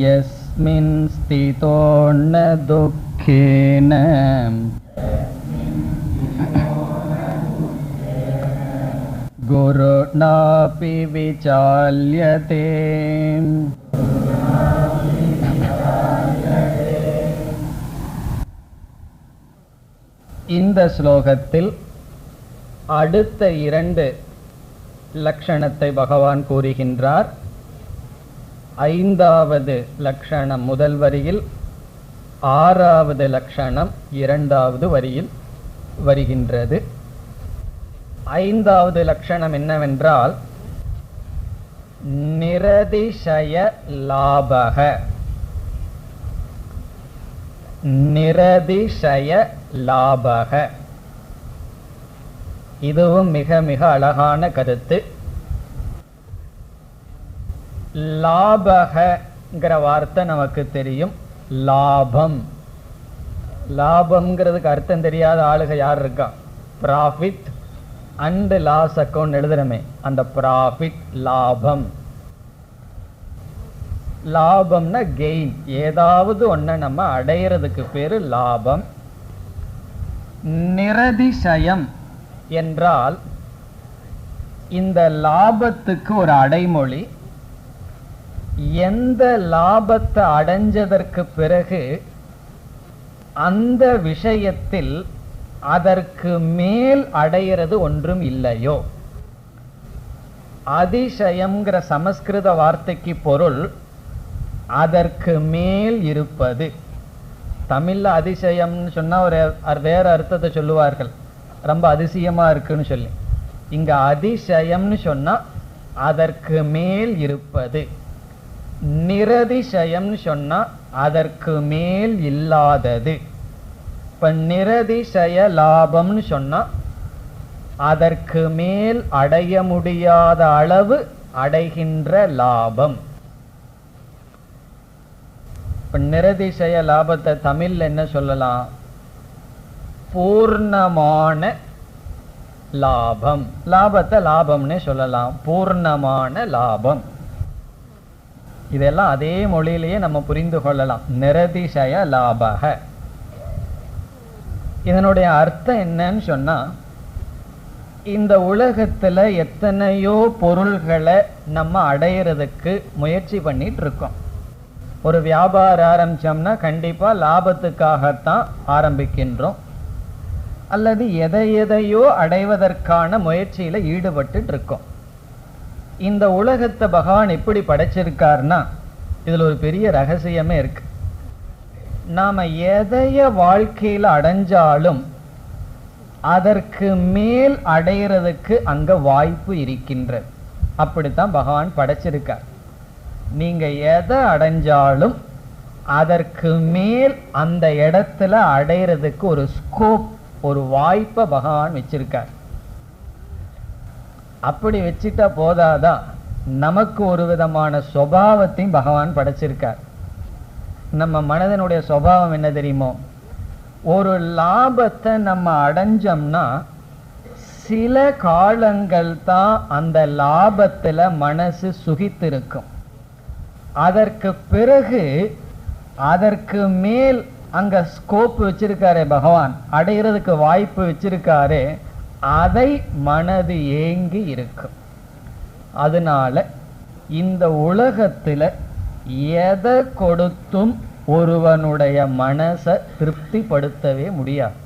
யஸ்மின் ஸ்திதோ ந துக்கேன குருநாபி விசால்யதே. இந்த ஸ்லோகத்தில் அடுத்த 2 லட்சணத்தை பகவான் கூறுகின்றார். 5வது லட்சணம் முதல் வரியில், 6வது லட்சணம் 2வது வரியில் வருகின்றது. 5வது லட்சணம் என்னவென்றால் நிரதிசய லாபக. நிரதிசய லாபக, இதுவும் மிக மிக அழகான கருத்து. லாபகங்கிற வார்த்தை நமக்கு தெரியும். லாபம், லாபம்ங்கிறதுக்கு அர்த்தம் தெரியாத ஆளுக யார் இருக்கா? ப்ராஃபிட் அண்ட் லாஸ் அக்கௌண்ட் எழுதுறமே, அந்த ப்ராஃபிட் லாபம். லாபம்னா கெயின், ஏதாவது ஒன்றை நம்ம அடையிறதுக்கு பேரு லாபம். நிரதிசயம் என்றால் இந்த லாபத்துக்கு ஒரு அடைமொழி. எந்த லாபத்தை அடைஞ்சதற்கு பிறகு அந்த விஷயத்தில் அதற்கு மேல் அடையிறது ஒன்றும் இல்லையோ. அதிசயம்ங்கிற சமஸ்கிருத வார்த்தைக்கு பொருள் அதற்கு மேல் இருப்பது. தமிழ்ல அதிசயம்னு சொன்னா ஒரு வேற அர்த்தத்தை சொல்லுவார்கள், ரொம்ப அதிசயமா இருக்குன்னு சொல்லி. இங்க அதிசயம்னு சொன்னா அதற்கு மேல் இருப்பது. நிரதிசயம்னு சொன்னா அதற்கு மேல் இல்லாதது. இப்ப நிரதிசய லாபம்னு சொன்னா அதற்கு மேல் அடைய முடியாத அளவு அடைகின்ற லாபம். இப்ப நிரதிசய லாபத்தை தமிழ்ல என்ன சொல்லலாம்? பூர்ணமான லாபம். லாபத்தை லாபம்னே சொல்லலாம், பூர்ணமான லாபம். இதெல்லாம் அதே மொழியிலேயே நம்ம புரிந்து கொள்ளலாம். நிரதிசய லாபக, இதனுடைய அர்த்தம் என்னன்னு சொன்னா, இந்த உலகத்துல எத்தனையோ பொருள்களை நம்ம அடையிறதுக்கு முயற்சி பண்ணிட்டு இருக்கோம். ஒரு வியாபாரம் ஆரம்பிச்சோம்னா கண்டிப்பா லாபத்துக்காகத்தான் ஆரம்பிக்கின்றோம், அல்லது எதையோ அடைவதற்கான முயற்சியில ஈடுபட்டு இருக்கோம். இந்த உலகத்தை பகவான் எப்படி படைச்சிருக்காருன்னா, இதுல ஒரு பெரிய ரகசியமே இருக்கு. நாம எதைய வாழ்க்கையில அடைஞ்சாலும் அதற்கு மேல் அடையிறதுக்கு அங்க வாய்ப்பு இருக்கின்றது. அப்படித்தான் பகவான் படைச்சிருக்கார். நீங்க எதை அடைஞ்சாலும் அதற்கு மேல் அந்த இடத்துல அடையிறதுக்கு ஒரு ஸ்கோப், ஒரு வாய்ப்பை பகவான் வச்சிருக்கார். அப்படி வச்சுட்டா போதாதான், நமக்கு ஒரு விதமான சுபாவத்தையும் பகவான் படைச்சிருக்கார். நம்ம மனதனுடைய சுபாவம் என்ன தெரியுமோ? ஒரு லாபத்தை நம்ம அடைஞ்சோம்னா சில காலங்கள் தான் அந்த லாபத்துல மனசு சுகித்திருக்கும். அதற்கு பிறகு அதற்கு மேல் அங்க ஸ்கோப் வச்சிருக்காரே பகவான், அடைகிறதுக்கு வாய்ப்பு வச்சிருக்காரே, அதை மனது ஏங்கி இருக்கும். அதனால இந்த உலகத்துல எதை கொடுத்தும் ஒருவனுடைய மனசை திருப்திப்படுத்தவே முடியாது.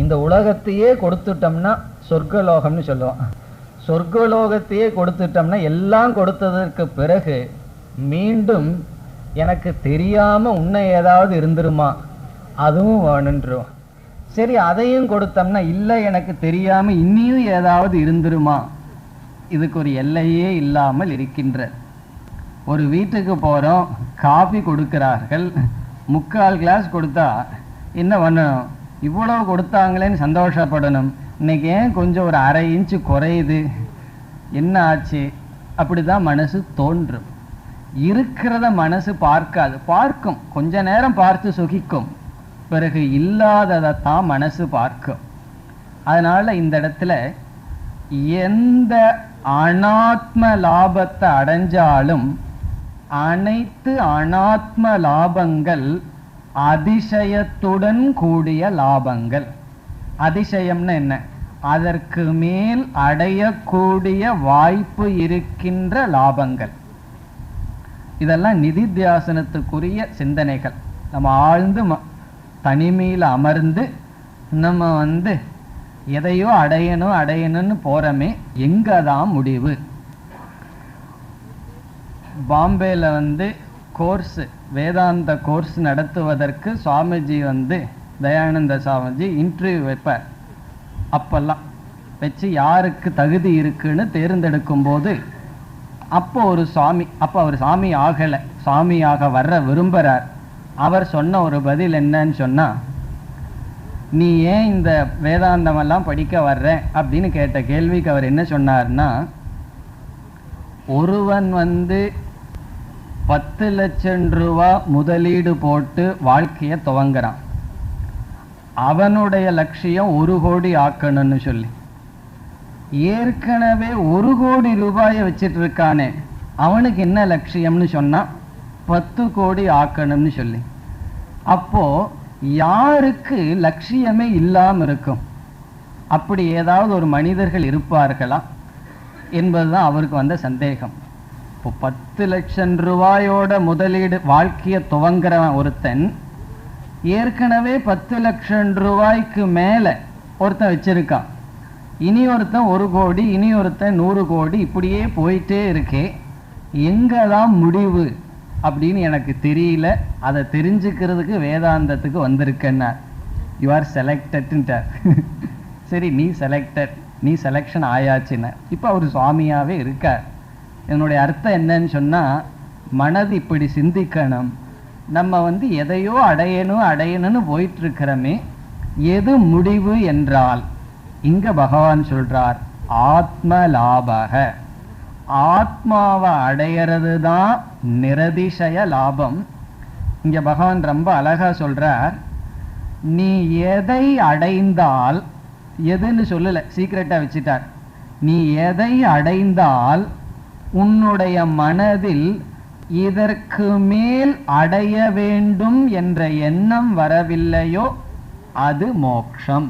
இந்த உலகத்தையே கொடுத்துட்டோம்னா சொர்க்கலோகம்னு சொல்லுவான். சொர்க்கலோகத்தையே கொடுத்துட்டோம்னா எல்லாம் கொடுத்ததற்கு பிறகு மீண்டும் எனக்கு தெரியாம உன்னை ஏதாவது இருந்துருமா, அதுவும் வேணுன்றுவான். சரி அதையும் கொடுத்தோம்னா இல்லை எனக்கு தெரியாமல் இன்னியும் ஏதாவது இருந்துருமா, இதுக்கு ஒரு எல்லையே இல்லாமல் இருக்கின்ற. ஒரு வீட்டுக்கு போகிறோம், காஃபி கொடுக்கிறார்கள், 3/4 கிளாஸ் கொடுத்தா என்ன பண்ணணும், இவ்வளோ கொடுத்தாங்களேன்னு சந்தோஷப்படணும். இன்னைக்கு ஏன் கொஞ்சம் ஒரு 1/2 இன்ச்சு குறையுது, என்ன ஆச்சு, அப்படி தான் மனசு தோன்றும். இருக்கிறத மனசு பார்க்காது, பார்க்கும், கொஞ்ச நேரம் பார்த்து சுகிக்கும், பிறகு இல்லாததை தான் மனசு பார்க்கும். அதனால இந்த இடத்துல எந்த அனாத்ம லாபத்தை அடைஞ்சாலும் அனைத்து அனாத்ம லாபங்கள் அதிசயத்துடன் கூடிய லாபங்கள். அதிசயம்னு என்ன, அதற்கு மேல் அடையக்கூடிய வாய்ப்பு இருக்கின்ற லாபங்கள். இதெல்லாம் நிதித்தியாசனத்துக்குரிய சிந்தனைகள். நம்ம ஆழ்ந்து தனிமையில் அமர்ந்து நம்ம எதையோ அடையணும்னு போறமே, எங்கதான் முடிவு. பாம்பேல கோர்ஸ், வேதாந்த கோர்ஸ் நடத்துவதற்கு சுவாமிஜி தயானந்த சுவாமிஜி இன்டர்வியூ வைப்பார். அப்பெல்லாம் வச்சு யாருக்கு தகுதி இருக்குன்னு தேர்ந்தெடுக்கும் போது, அப்போ ஒரு சுவாமி, அப்போ அவர் சாமி ஆகலை, சாமியாக வர்ற விரும்புகிறார். அவர் சொன்ன ஒரு பதில் என்னன்னு சொன்னா, நீ ஏன் இந்த வேதாந்தமெல்லாம் படிக்க வர்ற அப்படின்னு கேட்ட கேள்விக்கு அவர் என்ன சொன்னார்னா, ஒருவன் 10 லட்சம் ரூபா முதலீடு போட்டு வாழ்க்கையை துவங்குறான், அவனுடைய லட்சியம் 1 கோடி ஆக்கணும்னு சொல்லி. ஏற்கனவே 1 கோடி ரூபாயை வச்சிட்டு இருக்கானே, அவனுக்கு என்ன லட்சியம்னு சொன்னா 10 கோடி ஆக்கணும்னு சொல்லி. அப்போ யாருக்கு லட்சியமே இல்லாம இருக்கும்? அப்படி ஏதாவது ஒரு மனிதர்கள் இருப்பார்களா என்பதுதான் அவருக்கு வந்த சந்தேகம். இப்போ 10 லட்சம் ரூபாயோட முதலீடு வாழ்க்கையை துவங்குறவன் ஒருத்தன், ஏற்கனவே 10 லட்சம் ரூபாய்க்கு மேல ஒருத்தன் வச்சிருக்கான், இனி ஒருத்தன் 1 கோடி, இனி ஒருத்தன் 100 கோடி, இப்படியே போயிட்டே இருக்கே, எங்கதான் முடிவு அப்படின்னு எனக்கு தெரியல. அதை தெரிஞ்சுக்கிறதுக்கு வேதாந்தத்துக்கு வந்திருக்கேன்னா, யூ ஆர் செலக்டட்ன்ட்டார். சரி, நீ செலக்டட், நீ செலெக்ஷன் ஆயாச்சுன்னு. இப்போ அவர் சுவாமியாவே இருக்கார். என்னுடைய அர்த்தம் என்னன்னு சொன்னா, மனது இப்படி சிந்திக்கணும். நம்ம எதையோ அடையணும்னு போயிட்டு இருக்கிறோமே, எது முடிவு என்றால் இங்க பகவான் சொல்றார் ஆத்ம லாபக. ஆத்மாவை அடையிறது தான் நிரதிசய லாபம். இங்க பகவான் ரொம்ப அழகா சொல்றார், நீ எதை அடைந்தால், எதுன்னு சொல்லல, சீக்கிரட்டா வச்சுட்டார். நீ எதை அடைந்தால் உன்னுடைய மனதில் இதற்கு மேல் அடைய வேண்டும் என்ற எண்ணம் வரவில்லையோ அது மோக்ஷம்.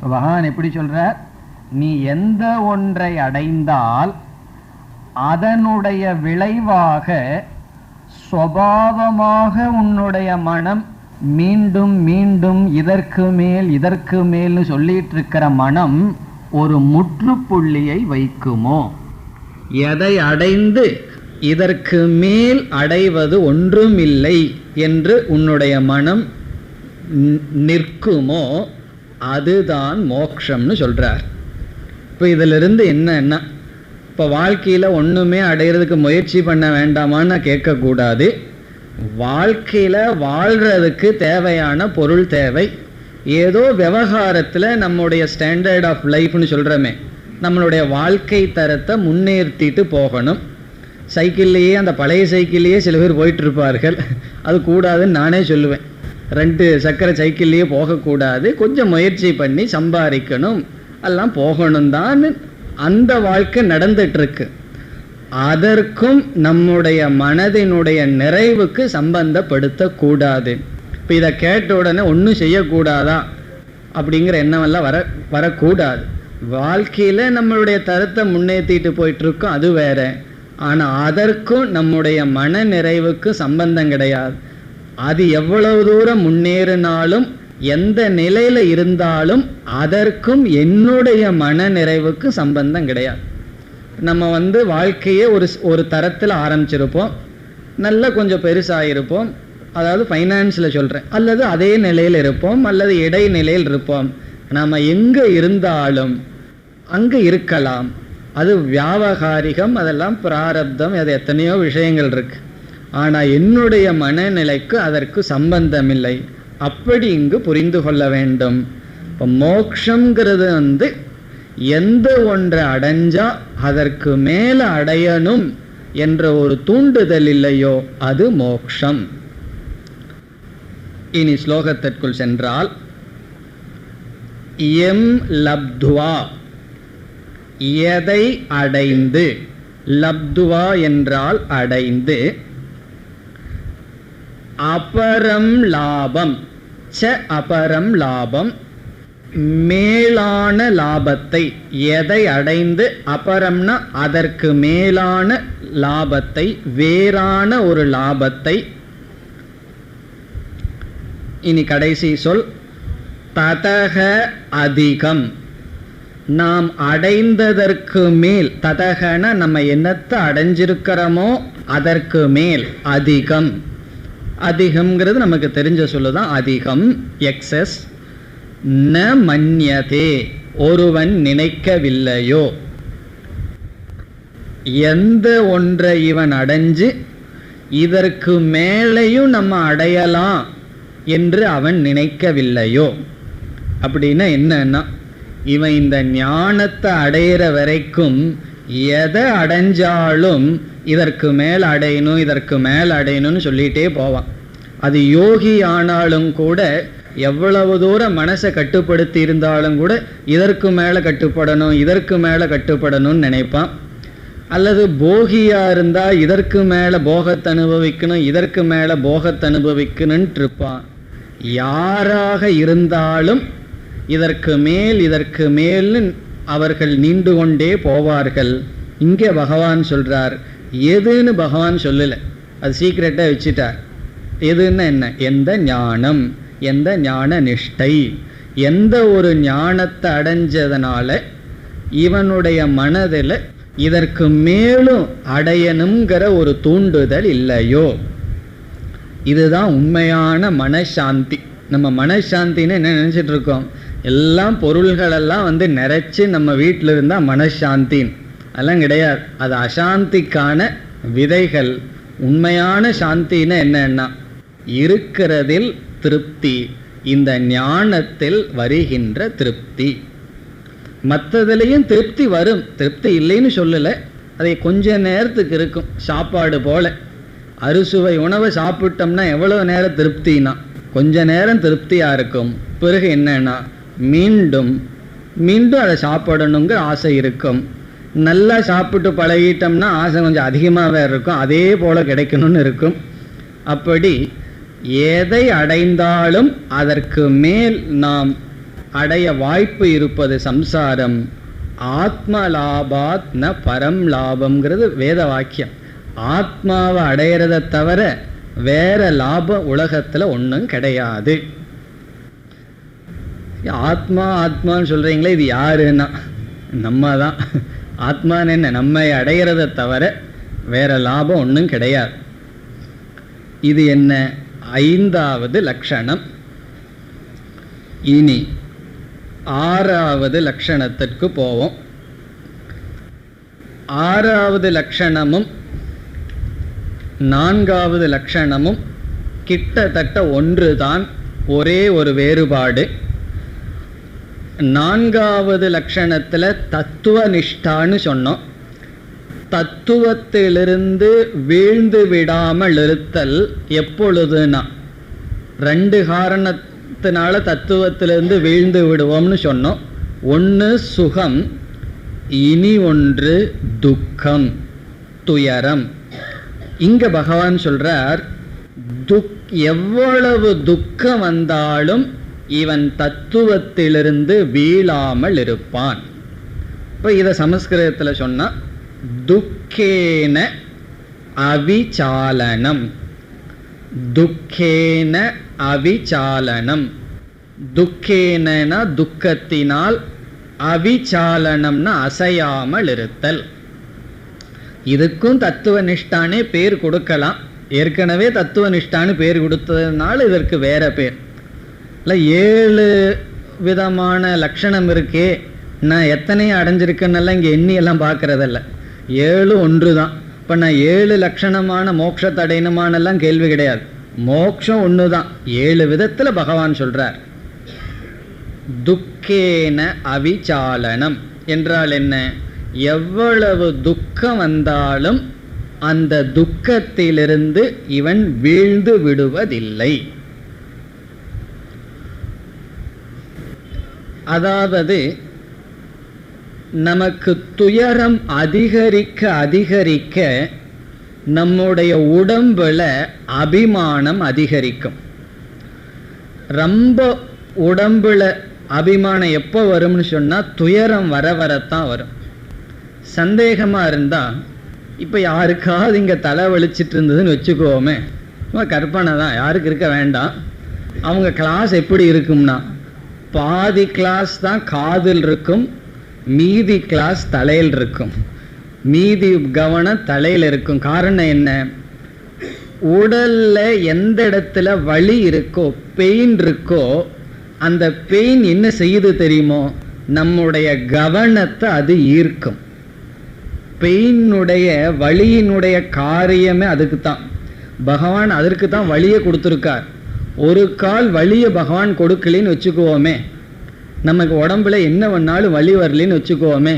பகவான் எப்படி சொல்றார், நீ எந்த ஒன்றை அடைந்தால் அதனுடைய விளைவாக சுபாவமாக உன்னுடைய மனம் மீண்டும் மீண்டும் இதற்கு மேல்னு சொல்லிட்டு இருக்கிற மனம் ஒரு முற்றுப்புள்ளியை வைக்குமோ? எதை அடைந்து இதற்கு மேல் அடைவது ஒன்றுமில்லை என்று உன்னுடைய மனம் நிற்குமோ அதுதான் மோட்சம்னு சொல்றார். இப்போ இதிலிருந்து என்னன்னா, இப்போ வாழ்க்கையில் ஒன்றுமே அடையிறதுக்கு முயற்சி பண்ண வேண்டாமான்னு கேட்கக்கூடாது. வாழ்க்கையில் வாழ்கிறதுக்கு தேவையான பொருள் தேவை. ஏதோ விவகாரத்தில் நம்முடைய ஸ்டாண்டர்ட் ஆஃப் லைஃப்னு சொல்கிறோமே, நம்மளுடைய வாழ்க்கை தரத்தை முன்னேற்றிட்டு போகணும். சைக்கிள்லேயே, அந்த பழைய சைக்கிள்லேயே சில பேர் போயிட்டுருப்பார்கள். அது கூடாதுன்னு நானே சொல்லுவேன். 2 சக்கர சைக்கிள்லேயே போகக்கூடாது, கொஞ்சம் முயற்சி பண்ணி சம்பாதிக்கணும், எல்லாம் போகணும் தான் அந்த வாழ்க்கை நடந்துட்டுருக்கு. அதற்கும் நம்முடைய மனதினுடைய நிறைவுக்கு சம்பந்தப்படுத்தக்கூடாது. இப்போ இதை கேட்ட உடனே ஒன்றும் செய்யக்கூடாதா அப்படிங்கிற எண்ணமெல்லாம் வரக்கூடாது. வாழ்க்கையில் நம்மளுடைய தரத்தை முன்னேற்றிட்டு போயிட்டுருக்கோம், அது வேற. ஆனால் அதற்கும் நம்முடைய மன நிறைவுக்கு சம்பந்தம் கிடையாது. அது எவ்வளவு தூரம் முன்னேறினாலும் எந்த நிலையில் இருந்தாலும் அதற்கும் என்னுடைய மன நிறைவுக்கு சம்பந்தம் கிடையாது. நம்ம வாழ்க்கையே ஒரு தரத்தில் ஆரம்பிச்சிருப்போம், நல்லா கொஞ்சம் பெருசாகிருப்போம், அதாவது ஃபைனான்ஸில் சொல்கிறேன், அல்லது அதே நிலையில் இருப்போம் அல்லது இடைநிலையில் இருப்போம். நாம் எங்கே இருந்தாலும் அங்கே இருக்கலாம். அது வியாவகாரிகம், அதெல்லாம் பிராரப்தம், அது எத்தனையோ விஷயங்கள் இருக்கு. ஆனால் என்னுடைய மனநிலைக்கு அதற்கு சம்பந்தமில்லை. அப்படி இங்கு புரிந்து கொள்ள வேண்டும். இப்போ மோக்ஷங்கிறது எந்த ஒன்றை அடைஞ்சா அதற்கு மேலே அடையணும் என்ற ஒரு தூண்டுதல் இல்லையோ அது மோக்ஷம். இனி ஸ்லோகத்திற்குள் சென்றால், எம் லப்துவா, எதை அடைந்து, லப்துவா என்றால் அடைந்து, அபரம் லாபம், ச அபரம் லாபம், மேலான லாபத்தை, எதை அடைந்து, அபரம்னா அதற்கு மேலான லாபத்தை, வேறான ஒரு லாபத்தை. இனி கடைசி சொல் ததக அதிகம், நாம் அடைந்ததற்கு மேல். ததகன நம்ம என்னத்தை அடைஞ்சிருக்கிறோமோ அதற்கு மேல், அதிகம். அதிகம்ங்கிறது நமக்கு தெரிஞ்ச சொல்லுதான் அதிகம், எக்ஸஸ். ந மன்யதே, ஒருவன் நினைக்கவில்லையோ. எந்த ஒன்றை இவன் அடைஞ்சு இதற்கு மேலேயும் நம்ம அடையலாம் என்று அவன் நினைக்கவில்லையோ. அப்படின்னா என்னன்னா, இவன் இந்த ஞானத்தை அடையிற வரைக்கும் எதை அடைஞ்சாலும் இதற்கு மேல் அடையணும் இதற்கு மேல் அடையணும்னு சொல்லிகிட்டே போவான். அது யோகி ஆனாலும் கூட எவ்வளவு தூரம் மனசை கட்டுப்படுத்தி இருந்தாலும் கூட இதற்கு மேலே கட்டுப்படணும் இதற்கு மேலே கட்டுப்படணும்னு நினைப்பான். அல்லது போகியா இருந்தால் இதற்கு மேலே போகத்தை அனுபவிக்கணும் இதற்கு மேலே போகத்தை அனுபவிக்கணும்னு இருப்பான். யாராக இருந்தாலும் இதற்கு மேல்னு அவர்கள் நீண்டு கொண்டே போவார்கள். இங்கே பகவான் சொல்றார், எதுன்னு பகவான் சொல்லலை, அது சீக்கிரட்டாக வச்சுட்டார். எதுன்னா என்ன, எந்த ஞானம், எந்த ஞான நிஷ்டை, எந்த ஒரு ஞானத்தை அடைஞ்சதனால இவனுடைய மனதில் இதற்கு மேலும் அடையணுங்கிற ஒரு தூண்டுதல் இல்லையோ. இதுதான் உண்மையான மனசாந்தி. நம்ம மனசாந்தின்னு என்ன நினச்சிட்டு இருக்கோம், எல்லாம் பொருள்களெல்லாம் நிறைச்சி நம்ம வீட்டில் இருந்தால் மனசாந்தின்னு. அதெல்லாம் கிடையாது, அது அசாந்திக்கான விதைகள். உண்மையான சாந்தின்னு என்னன்னா, இருக்கிறதில் திருப்தி, இந்த ஞானத்தில் வருகின்ற திருப்தி. மற்றதுலேயும் திருப்தி வரும், திருப்தி இல்லைன்னு சொல்லலை, அதை கொஞ்ச நேரத்துக்கு இருக்கும். சாப்பாடு போல அறுசுவை உணவை சாப்பிட்டோம்னா எவ்வளோ நேரம் திருப்தினா, கொஞ்ச நேரம் திருப்தியாக இருக்கும். பிறகு என்னன்னா மீண்டும் மீண்டும் அதை சாப்பிடணுங்கிற ஆசை இருக்கும். நல்லா சாப்பிட்டு பழகிட்டோம்னா ஆசை கொஞ்சம் அதிகமாகவே இருக்கும், அதே போல் கிடைக்கணும்னு இருக்கும். அப்படி எதை அடைந்தாலும் அதற்கு மேல் நாம் அடைய வாய்ப்பு இருப்பது சம்சாரம். ஆத்ம லாபாத் ந பரம் லாபம்ங்கிறது வேத வாக்கியம். ஆத்மாவை அடையிறத தவிர வேற லாபம் உலகத்தில் ஒன்றும் கிடையாது. ஆத்மா ஆத்மான்னு சொல்கிறீங்களே, இது யாருன்னா நம்ம தான். ஆத்மான்னு என்ன, நம்மை அடையிறத தவிர வேற லாபம் ஒன்றும் கிடையாது. இது என்ன, 5வது லட்சணம். இனி 6வது லட்சணத்திற்கு போவோம். 6வது லட்சணமும் 4வது லட்சணமும் கிட்டத்தட்ட ஒன்றுதான், ஒரே ஒரு வேறுபாடு. 4வது லட்சணத்தில் தத்துவ நிஷ்டான்னு சொன்னோம். தத்துவத்திலிருந்து வீழ்ந்து விடாமல் இருத்தல் எப்பொழுதுனா, 2 காரணத்தினால தத்துவத்திலிருந்து வீழ்ந்து விடுவோம்னு சொன்னோம். ஒன்று சுகம், இனி ஒன்று துக்கம், துயரம். இங்க பகவான் சொல்றார், எவ்வளவு துக்கம் வந்தாலும் இவன் தத்துவத்திலிருந்து வீழாமல் இருப்பான். இப்போ இதை சமஸ்கிருதத்தில் சொன்னா துக்கேன அவிசாலனம். துக்கேன அவிசாலனம், துக்கேனா துக்கத்தினால், அவிசாலனம்னா அசையாமல் இருத்தல். இதுக்கும் தத்துவ நிஷ்டானே பேர் கொடுக்கலாம். ஏற்கனவே தத்துவ நிஷ்டான்னு பேர் கொடுத்ததுனால இதற்கு வேற பேர். இல்லை 7 விதமான லட்சணம் இருக்கே, நான் எத்தனையும் அடைஞ்சிருக்கேன்னெல்லாம் இங்கே எண்ணியெல்லாம் பார்க்கறதில்ல. 7 ஒன்று தான். இப்போ நான் 7 லட்சணமான மோட்சத்தை அடையணுமானெல்லாம் கேள்வி கிடையாது. மோட்சம் ஒன்று தான். 7 விதத்தில் பகவான் சொல்கிறார். துக்கேன அவிச்சாலனம் என்றால் என்ன? எவ்வளவு துக்கம் வந்தாலும் அந்த துக்கத்திலிருந்து இவன் வீழ்ந்து விடுவதில்லை. அதாவது நமக்கு துயரம் அதிகரிக்க அதிகரிக்க நம்முடைய உடம்புல அபிமானம் அதிகரிக்கும். ரொம்ப உடம்புல அபிமானம் எப்போ வரும்னு சொன்னால் துயரம் வர வரத்தான் வரும். சந்தேகமாக இருந்தால், இப்போ யாருக்காவது இங்கே தலை வலிச்சிட்டு இருந்ததுன்னு வச்சுக்கோமே, கற்பனை தான், யாருக்கு இருக்க வேண்டாம். அவங்க கிளாஸ் எப்படி இருக்கும்னா, பாதி கிளாஸ் தான் காதில் இருக்கும், மீதி கிளாஸ் தலையில் இருக்கும், மீதி கவனம் தலையில் இருக்கும். காரணம் என்ன? உடல்ல எந்த இடத்துல வலி இருக்கோ, பெயின் இருக்கோ, அந்த பெயின் என்ன செய்யுது தெரியுமோ? நம்முடைய கவனத்தை அது ஈர்க்கும். பெயினுடைய வலியினுடைய காரியமே அதுக்கு தான். பகவான் அதற்கு தான் வலியை கொடுத்துருக்கார். ஒரு கால் வலியை பகவான் கொடுக்கலின்னு வச்சுக்குவோமே, நமக்கு உடம்புல என்ன பண்ணாலும் வலி வரலின்னு வச்சுக்குவோமே,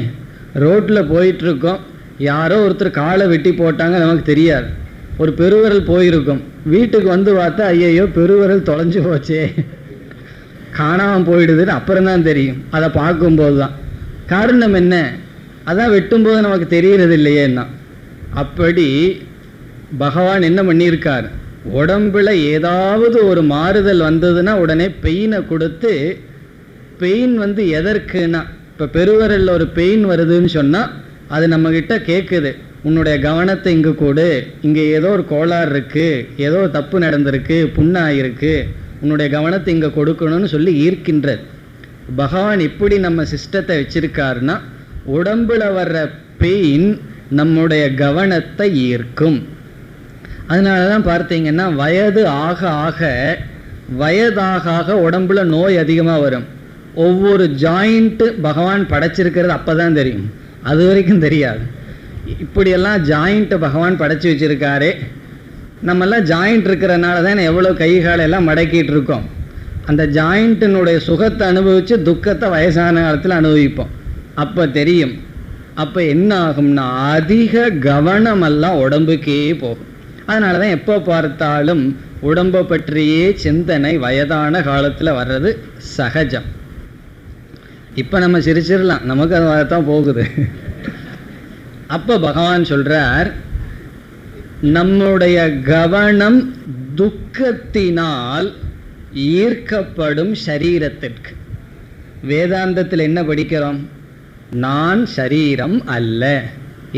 ரோட்டில் போயிட்டுருக்கோம், யாரோ ஒருத்தர் காலை வெட்டி போட்டாங்க, நமக்கு தெரியாது, ஒரு பெருவிரல் போயிருக்கும், வீட்டுக்கு வந்து பார்த்தா ஐயையோ பெருவிரல் தொலைஞ்சு போச்சே, காணாமல் போயிடுதுன்னு அப்புறம்தான் தெரியும். அதை பார்க்கும்போது தான். காரணம் என்ன? அதான் வெட்டும்போது நமக்கு தெரியறது இல்லையேன்னா. அப்படி பகவான் என்ன பண்ணியிருக்கார்? உடம்புல ஏதாவது ஒரு மாறுதல் வந்ததுன்னா உடனே பெயினை கொடுத்து, பெயின் எதற்குன்னா, இப்போ பெருவிரலில் ஒரு பெயின் வருதுன்னு சொன்னால் அது நம்மக்கிட்ட கேட்குது, உன்னுடைய கவனத்தை இங்கே கொடு, இங்கே ஏதோ ஒரு கோளாறு இருக்குது, ஏதோ தப்பு நடந்திருக்கு, புண்ணாயிருக்கு, உன்னுடைய கவனத்தை இங்கே கொடுக்கணும்னு சொல்லி ஈர்க்கின்றது. பகவான் இப்படி நம்ம சிஸ்டத்தை வச்சிருக்காருன்னா, உடம்புல வர்ற பெயின் நம்முடைய கவனத்தை ஈர்க்கும். அதனால தான் பார்த்தீங்கன்னா வயது ஆக ஆக வயதாக உடம்புல நோய் அதிகமாக வரும். ஒவ்வொரு ஜாயிண்ட்டு பகவான் படைச்சிருக்கிறது அப்போ தான் தெரியும், அது வரைக்கும் தெரியாது. இப்படியெல்லாம் ஜாயிண்ட்டை பகவான் படைச்சி வச்சுருக்காரே, நம்மெல்லாம் ஜாயிண்ட் இருக்கிறனால தான் எவ்வளோ கை காலெல்லாம் மடக்கிட்டு இருக்கோம். அந்த ஜாயிண்ட்டினுடைய சுகத்தை அனுபவித்து துக்கத்தை வயசான காலத்தில் அனுபவிப்போம். அப்போ தெரியும். அப்போ என்ன ஆகும்னா, அதிக கவனமெல்லாம் உடம்புக்கே போகும். அதனால தான் எப்போ பார்த்தாலும் உடம்பை பற்றியே சிந்தனை வயதான காலத்தில் வர்றது சகஜம். இப்போ நம்ம சிரிச்சிடலாம், நமக்கு அது வரத்தான் போகுது. அப்போ பகவான் சொல்கிறார், நம்முடைய கவனம் துக்கத்தினால் ஈர்க்கப்படும் சரீரத்திற்கு. வேதாந்தத்தில் என்ன படிக்கிறோம்? நான் சரீரம் அல்ல.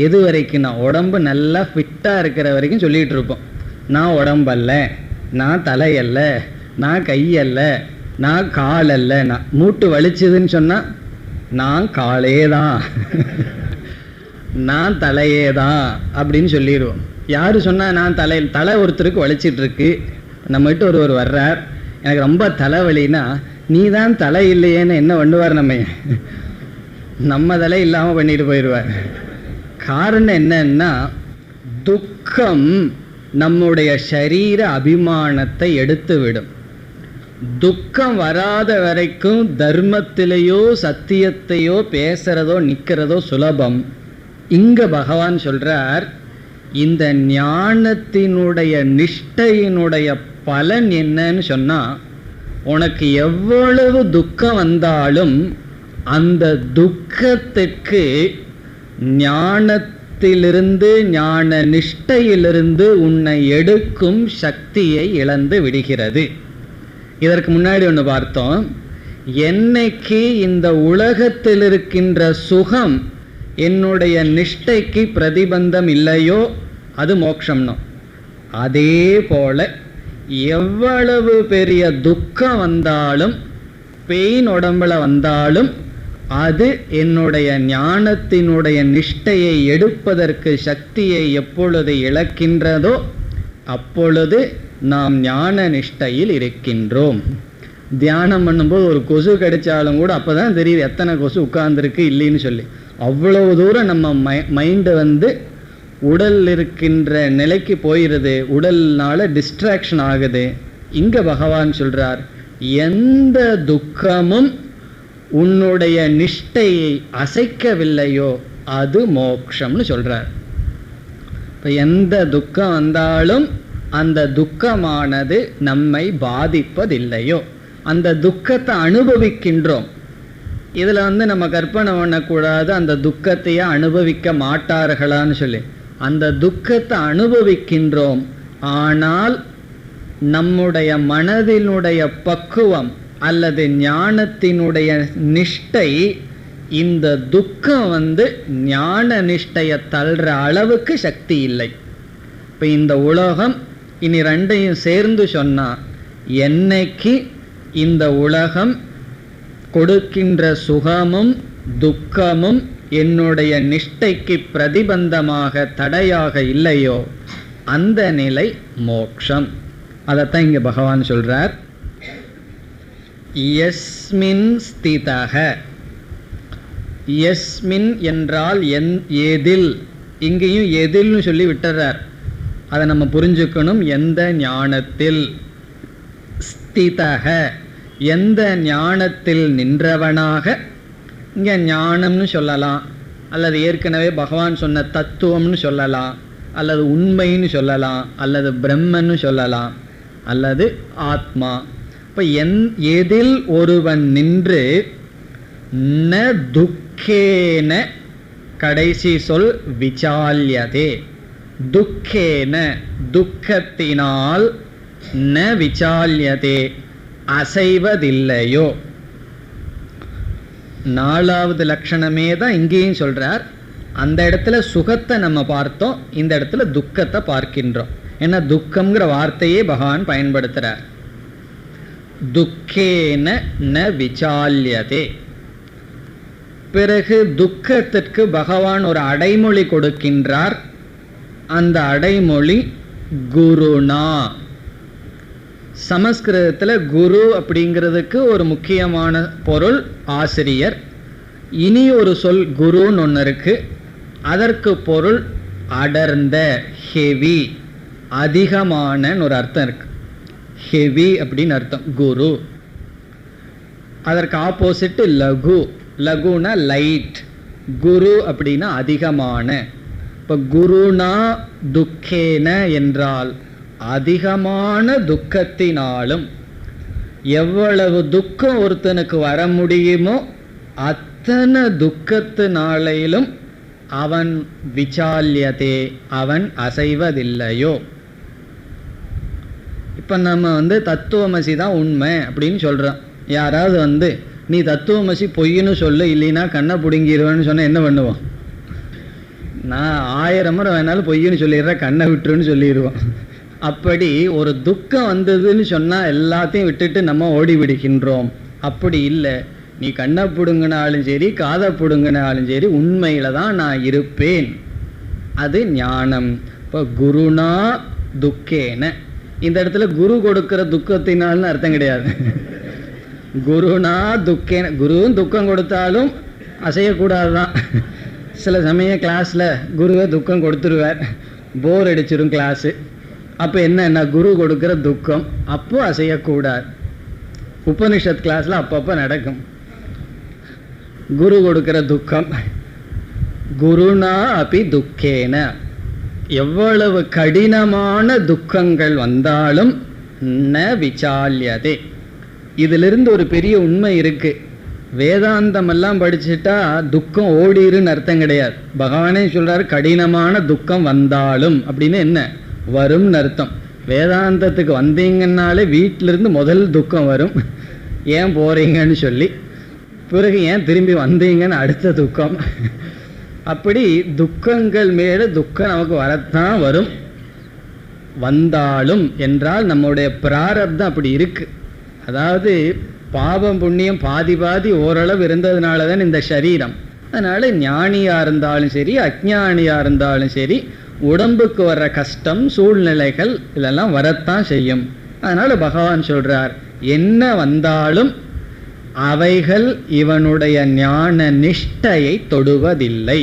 எது வரைக்கும்? நான் உடம்பு நல்லா ஃபிட்டாக இருக்கிற வரைக்கும் சொல்லிகிட்டு இருப்போம், நான் உடம்பல்ல, நான் தலையல்ல, நான் கையல்ல, நான் கால் அல்ல. நான் மூட்டு வலிச்சதுன்னு சொன்னால் நான் காலே தான், நான் தலையே தான் அப்படின்னு சொல்லிடுவோம். யார் சொன்னால் நான் தலை ஒருத்தருக்கு வலிச்சிட்ருக்கு, நம்மகிட்ட ஒருவர் வர்றார், எனக்கு ரொம்ப தலைவலின்னா, நீ தான் தலை இல்லையேன்னு என்ன பண்ணுவார்? நம்ம தலை இல்லாமல் பண்ணிட்டு போயிடுவார். காரணம் என்னன்னா, துக்கம் நம்முடைய சரீர அபிமானத்தை எடுத்து விடும். துக்கம் வராத வரைக்கும் தர்மத்திலேயோ சத்தியத்தையோ பேசுறதோ நிற்கிறதோ சுலபம். இங்க பகவான் சொல்றார், இந்த ஞானத்தினுடைய நிஷ்டையினுடைய பலன் என்னன்னு சொன்னா, உனக்கு எவ்வளவு துக்கம் வந்தாலும் அந்த துக்கத்துக்கு ஞானத்திலிருந்து ஞான நிஷ்டையிலிருந்து உன்னை எடுக்கும் சக்தியை இழந்து விடுகிறது. இதற்கு முன்னாடி ஒன்று பார்த்தோம், என்னைக்கு இந்த உலகத்தில் இருக்கின்ற சுகம் என்னுடைய நிஷ்டைக்கு பிரதிபந்தம் இல்லையோ அது மோட்சம்னோ, அதே போல எவ்வளவு பெரிய துக்கம் வந்தாலும், பெயின் உடம்புல வந்தாலும், அது என்னுடைய ஞானத்தினுடைய நிஷ்டையை எடுப்பதற்கு சக்தியை எப்பொழுது இழக்கின்றதோ அப்பொழுது நாம் ஞான நிஷ்டையில் இருக்கின்றோம். தியானம் பண்ணும்போது ஒரு கொசு கிடைச்சாலும் கூட அப்போதான் தெரியுது எத்தனை கொசு உட்கார்ந்துருக்கு இல்லைன்னு சொல்லி. அவ்வளவு தூரம் நம்ம மைண்டு உடல் இருக்கின்ற நிலைக்கு போயிடுது, உடல்னால டிஸ்ட்ராக்ஷன் ஆகுது. இங்க பகவான் சொல்றார், எந்த துக்கமும் உன்னுடைய நிஷ்டையை அசைக்கவில்லையோ அது மோக்ஷம்னு சொல்றார். இப்ப எந்த துக்கம் வந்தாலும் அந்த துக்கமானது நம்மை பாதிப்பதில்லையோ, அந்த துக்கத்தை அனுபவிக்கின்றோம். இதுல நம்ம கற்பனை பண்ணக்கூடாது அந்த துக்கத்தையே அனுபவிக்க மாட்டார்களான்னு சொல்லி. அந்த துக்கத்தை அனுபவிக்கின்றோம், ஆனால் நம்முடைய மனதினுடைய பக்குவம் அல்லது ஞானத்தினுடைய நிஷ்டை இந்த துக்கம் ஞான நிஷ்டையை தள்ளுற அளவுக்கு சக்தி இல்லை. இப்ப இந்த உலகம் இனி ரெண்டையும் சேர்ந்து சொன்னா, என்னைக்கு இந்த உலகம் கொடுக்கின்ற சுகமும் துக்கமும் என்னுடைய நிஷ்டைக்கு பிரதிபந்தமாக தடையாக இல்லையோ அந்த நிலை மோக்ஷம். அதைத்தான் இங்க பகவான் சொல்றார். யஸ்மின் ஸ்திதஹ, யஸ்மின் என்றால் எதில், இங்கேயும் எதில்னு சொல்லி விட்டுறார். அதை நம்ம புரிஞ்சுக்கணும். எந்த ஞானத்தில், ஸ்திதஹ எந்த ஞானத்தில் நின்றவனாக, இங்க ஞானம்னு சொல்லலாம், அல்லது ஏற்கனவே பகவான் சொன்ன தத்துவம்னு சொல்லலாம், அல்லது உண்மைன்னு சொல்லலாம், அல்லது பிரம்மன்னு சொல்லலாம், அல்லது ஆத்மா. இப்ப எதில் ஒருவன் நின்று ந துக்கேன, கடைசி சொல் விசால்யதே, துக்கேன துக்கத்தினால், ந விசால்யதே அசைவதில்லையோ. நாலாவது லட்சணமே தான் இங்கேயும் சொல்றார். அந்த இடத்துல சுகத்தை நம்ம பார்த்தோம், இந்த இடத்துல துக்கத்தை பார்க்கின்றோம். ஏன்னா துக்கம்ங்கிற வார்த்தையே பகவான் பயன்படுத்துறார். துக்கேன ந விசால்யதே. பிறகு துக்கத்திற்கு பகவான் ஒரு அடைமொழி கொடுக்கின்றார். அந்த அடைமொழி குருணா. சமஸ்கிருதத்தில் குரு அப்படிங்கிறதுக்கு ஒரு முக்கியமான பொருள் ஆசிரியர். இனி ஒரு சொல் குருன்னு ஒன்று இருக்கு, அதற்கு பொருள் அடர்ந்த, ஹெவி, அதிகமான ஒரு அர்த்தம் இருக்கு. ஹெவி அப்படின்னு அர்த்தம் குரு. அதற்கு ஆப்போசிட் லகு. லகுனா லைட், குரு அப்படின்னா அதிகமான. இப்ப குருனா துக்கேன என்றால் அதிகமான துக்கத்தினாலும், எவ்வளவு துக்கம் ஒருத்தனுக்கு வர முடியுமோ அத்தனை துக்கத்தினாலும் அவன் விசால்யதே, அவன் அசைவதில்லையோ. இப்ப நம்ம தத்துவமசி தான் உண்மை அப்படின்னு சொல்றோம். யாராவது நீ தத்துவமசி பொய்ன்னு சொல்லு, இல்லைன்னா கண்ணை பிடுங்கிடுவேன்னு சொன்ன என்ன பண்ணுவோம்? நான் 1000 முறை வேணாலும் பொய்ன்னு சொல்லிடுறேன், கண்ணை விட்டுருன்னு சொல்லிடுவோம். அப்படி ஒரு துக்கம் வந்ததுன்னு சொன்னா எல்லாத்தையும் விட்டுட்டு நம்ம ஓடி விடுகின்றோம். அப்படி இல்லை. நீ கண்ணை பிடுங்கினாலும் சரி, காதை பிடுங்கினாலும் சரி, உண்மையில தான் நான் இருப்பேன். அது ஞானம். இப்போ குருணா துக்கேன, இந்த இடத்துல குரு கொடுக்கிற துக்கத்தினால்னு அர்த்தம் கிடையாது. குருணா துக்கேன, குருவும் துக்கம் கொடுத்தாலும் அசையக்கூடாதுதான். சில சமயம் கிளாஸ்ல குருவை துக்கம் கொடுத்துருவார், போர் அடிச்சிடும் கிளாஸு. அப்போ என்ன, குரு கொடுக்கிற துக்கம், அப்போ அசையக்கூடாது. உபனிஷத் கிளாஸ்ல அப்பப்போ நடக்கும் குரு கொடுக்கிற துக்கம். குருணா அபி துக்கேன, எவ்வளவு கடினமான துக்கங்கள் வந்தாலும் ந விசால்யதே. இதிலிருந்து ஒரு பெரிய உண்மை இருக்கு. வேதாந்தம் எல்லாம் படிச்சுட்டா துக்கம் ஓடிருன்னு அர்த்தம் கிடையாது. பகவானே சொல்றாரு கடினமான துக்கம் வந்தாலும் அப்படின்னு. என்ன வரும்னு அர்த்தம். வேதாந்தத்துக்கு வந்தீங்கன்னாலே வீட்டிலிருந்து முதல் துக்கம் வரும், ஏன் போறீங்கன்னு சொல்லி. பிறகு ஏன் திரும்பி வந்தீங்கன்னு அடுத்த துக்கம். அப்படி துக்கங்கள் மேல துக்கம் நமக்கு வரத்தான் வரும். வந்தாலும் என்றால் நம்முடைய பிராரப்தம் அப்படி இருக்கு. அதாவது பாவம் புண்ணியம் பாதி பாதி ஓரளவு இருந்ததுனால தான் இந்த சரீரம். அதனால ஞானியா இருந்தாலும் சரி, அஞ்ஞானியா இருந்தாலும் சரி, உடம்புக்கு வர்ற கஷ்டம், சூழ்நிலைகள் இதெல்லாம் வரத்தான் செய்யும். அதனால பகவான் சொல்றார், என்ன வந்தாலும் அவைகள் இவனுடைய ஞான நிஷ்டையை தொடுவதில்லை.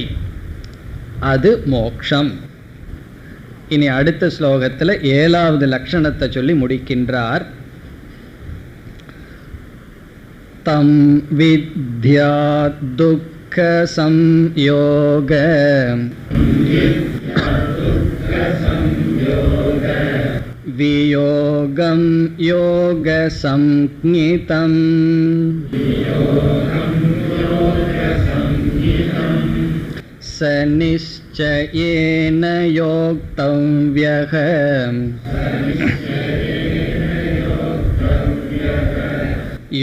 அது மோக்ஷம். இனி அடுத்த ஸ்லோகத்தில் 7வது லட்சணத்தை சொல்லி முடிக்கின்றார். தம் வித்யா துக்க சம்யோக வியோகம் யோக சம்ஞிதம் ச நிச்சயேன யோக்தவ்யஹ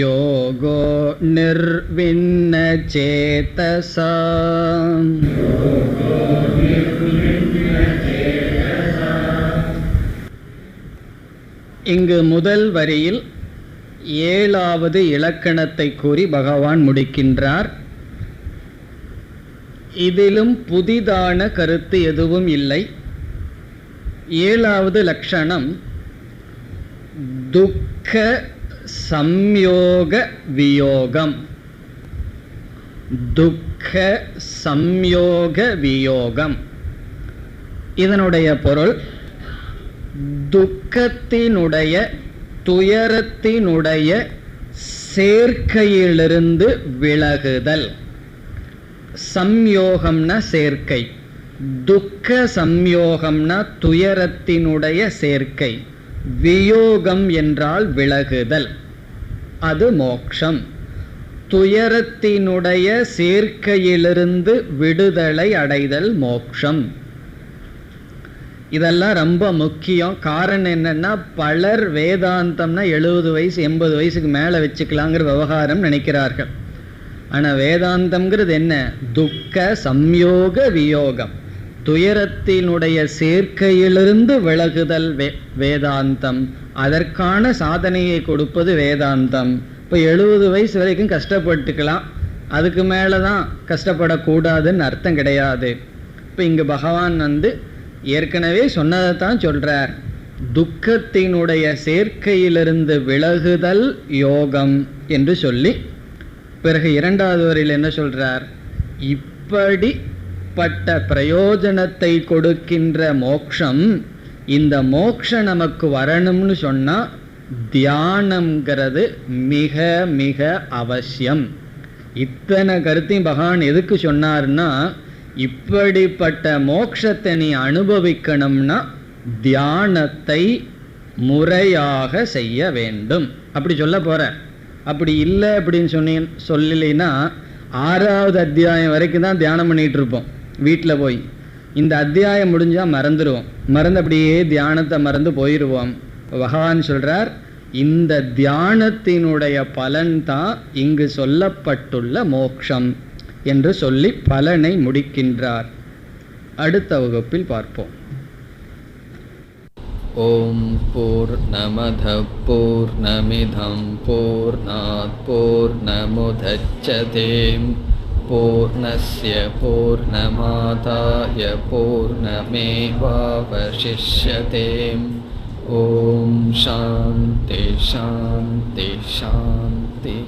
யோகோ நிர்விண்ண சேதசா. இங்கு முதல் வரியில் 7வது இலக்கணத்தை கூறி பகவான் முடிக்கின்றார். இதிலும் புதிதான கருத்து எதுவும் இல்லை. 7வது லட்சணம் துக்க சம்யோக வியோகம். துக்க சம்யோக வியோகம் இதனுடைய பொருள் துக்கத்தினுடைய துயரத்தினுடைய சேர்க்கையிலிருந்து விலகுதல். சம்யோகம்னா சேர்க்கை, துக்க சம்யோகம்னா துயரத்தினுடைய சேர்க்கை, வியோகம் என்றால் விலகுதல். அது மோக்ஷம். துயரத்தினுடைய சேர்க்கையிலிருந்து விடுதலை அடைதல் மோக்ஷம். இதெல்லாம் ரொம்ப முக்கியம். காரணம் என்னன்னா, பலர் வேதாந்தம்னா 70 வயசு 80 வயசுக்கு மேலே வச்சுக்கலாங்கிற விவகாரம் நினைக்கிறார்கள். ஆனால் வேதாந்தம்ங்கிறது என்ன? துக்க சம்யோக வியோகம், துயரத்தினுடைய சேர்க்கையிலிருந்து விலகுதல் வேதாந்தம். அதற்கான சாதனையை கொடுப்பது வேதாந்தம். இப்போ 70 வயசு வரைக்கும் கஷ்டப்பட்டுக்கலாம், அதுக்கு மேலே தான் கஷ்டப்படக்கூடாதுன்னு அர்த்தம் கிடையாது. இப்போ இங்கே பகவான் ஏற்கனவே சொன்னதை தான் சொல்கிறார். துக்கத்தினுடைய சேர்க்கையிலிருந்து விலகுதல் யோகம் என்று சொல்லி, பிறகு 2வது வரியில் என்ன சொல்கிறார்? இப்படிப்பட்ட பிரயோஜனத்தை கொடுக்கின்ற மோக்ஷம், இந்த மோக்ஷம் நமக்கு வரணும்னு சொன்னால் தியானம்ங்கிறது மிக மிக அவசியம். இத்தனை கருத்தையும் பகவான் எதுக்கு சொன்னார்னா, இப்படிப்பட்ட மோட்சத்தை நீ அனுபவிக்கணும்னா தியானத்தை முறையாக செய்ய வேண்டும். அப்படி சொல்ல போற. அப்படி இல்லை அப்படின்னு சொல்லலைன்னா 6வது அத்தியாயம் வரைக்கும் தான் தியானம் பண்ணிட்டு இருப்போம் வீட்டில் போய். இந்த அத்தியாயம் முடிஞ்சால் மறந்துடுவோம், மறந்து அப்படியே தியானத்தை மறந்து போயிடுவோம். பகவான் சொல்றார், இந்த தியானத்தினுடைய பலன்தான் இங்கு சொல்லப்பட்டுள்ள மோக்ஷம் என்று சொல்லி பலனை முடிக்கின்றார். அடுத்த வகுப்பில் பார்ப்போம். ஓம் பூர்ணமத பூர்ணமிதம் பூர்ணாத் பூர்ணமுதச்யதே பூர்ணஸ்ய பூர்ணமாதாய பூர்ணமேவாவசிஷ்யதே. ஓம் சாந்தி சாந்தி சாந்தி.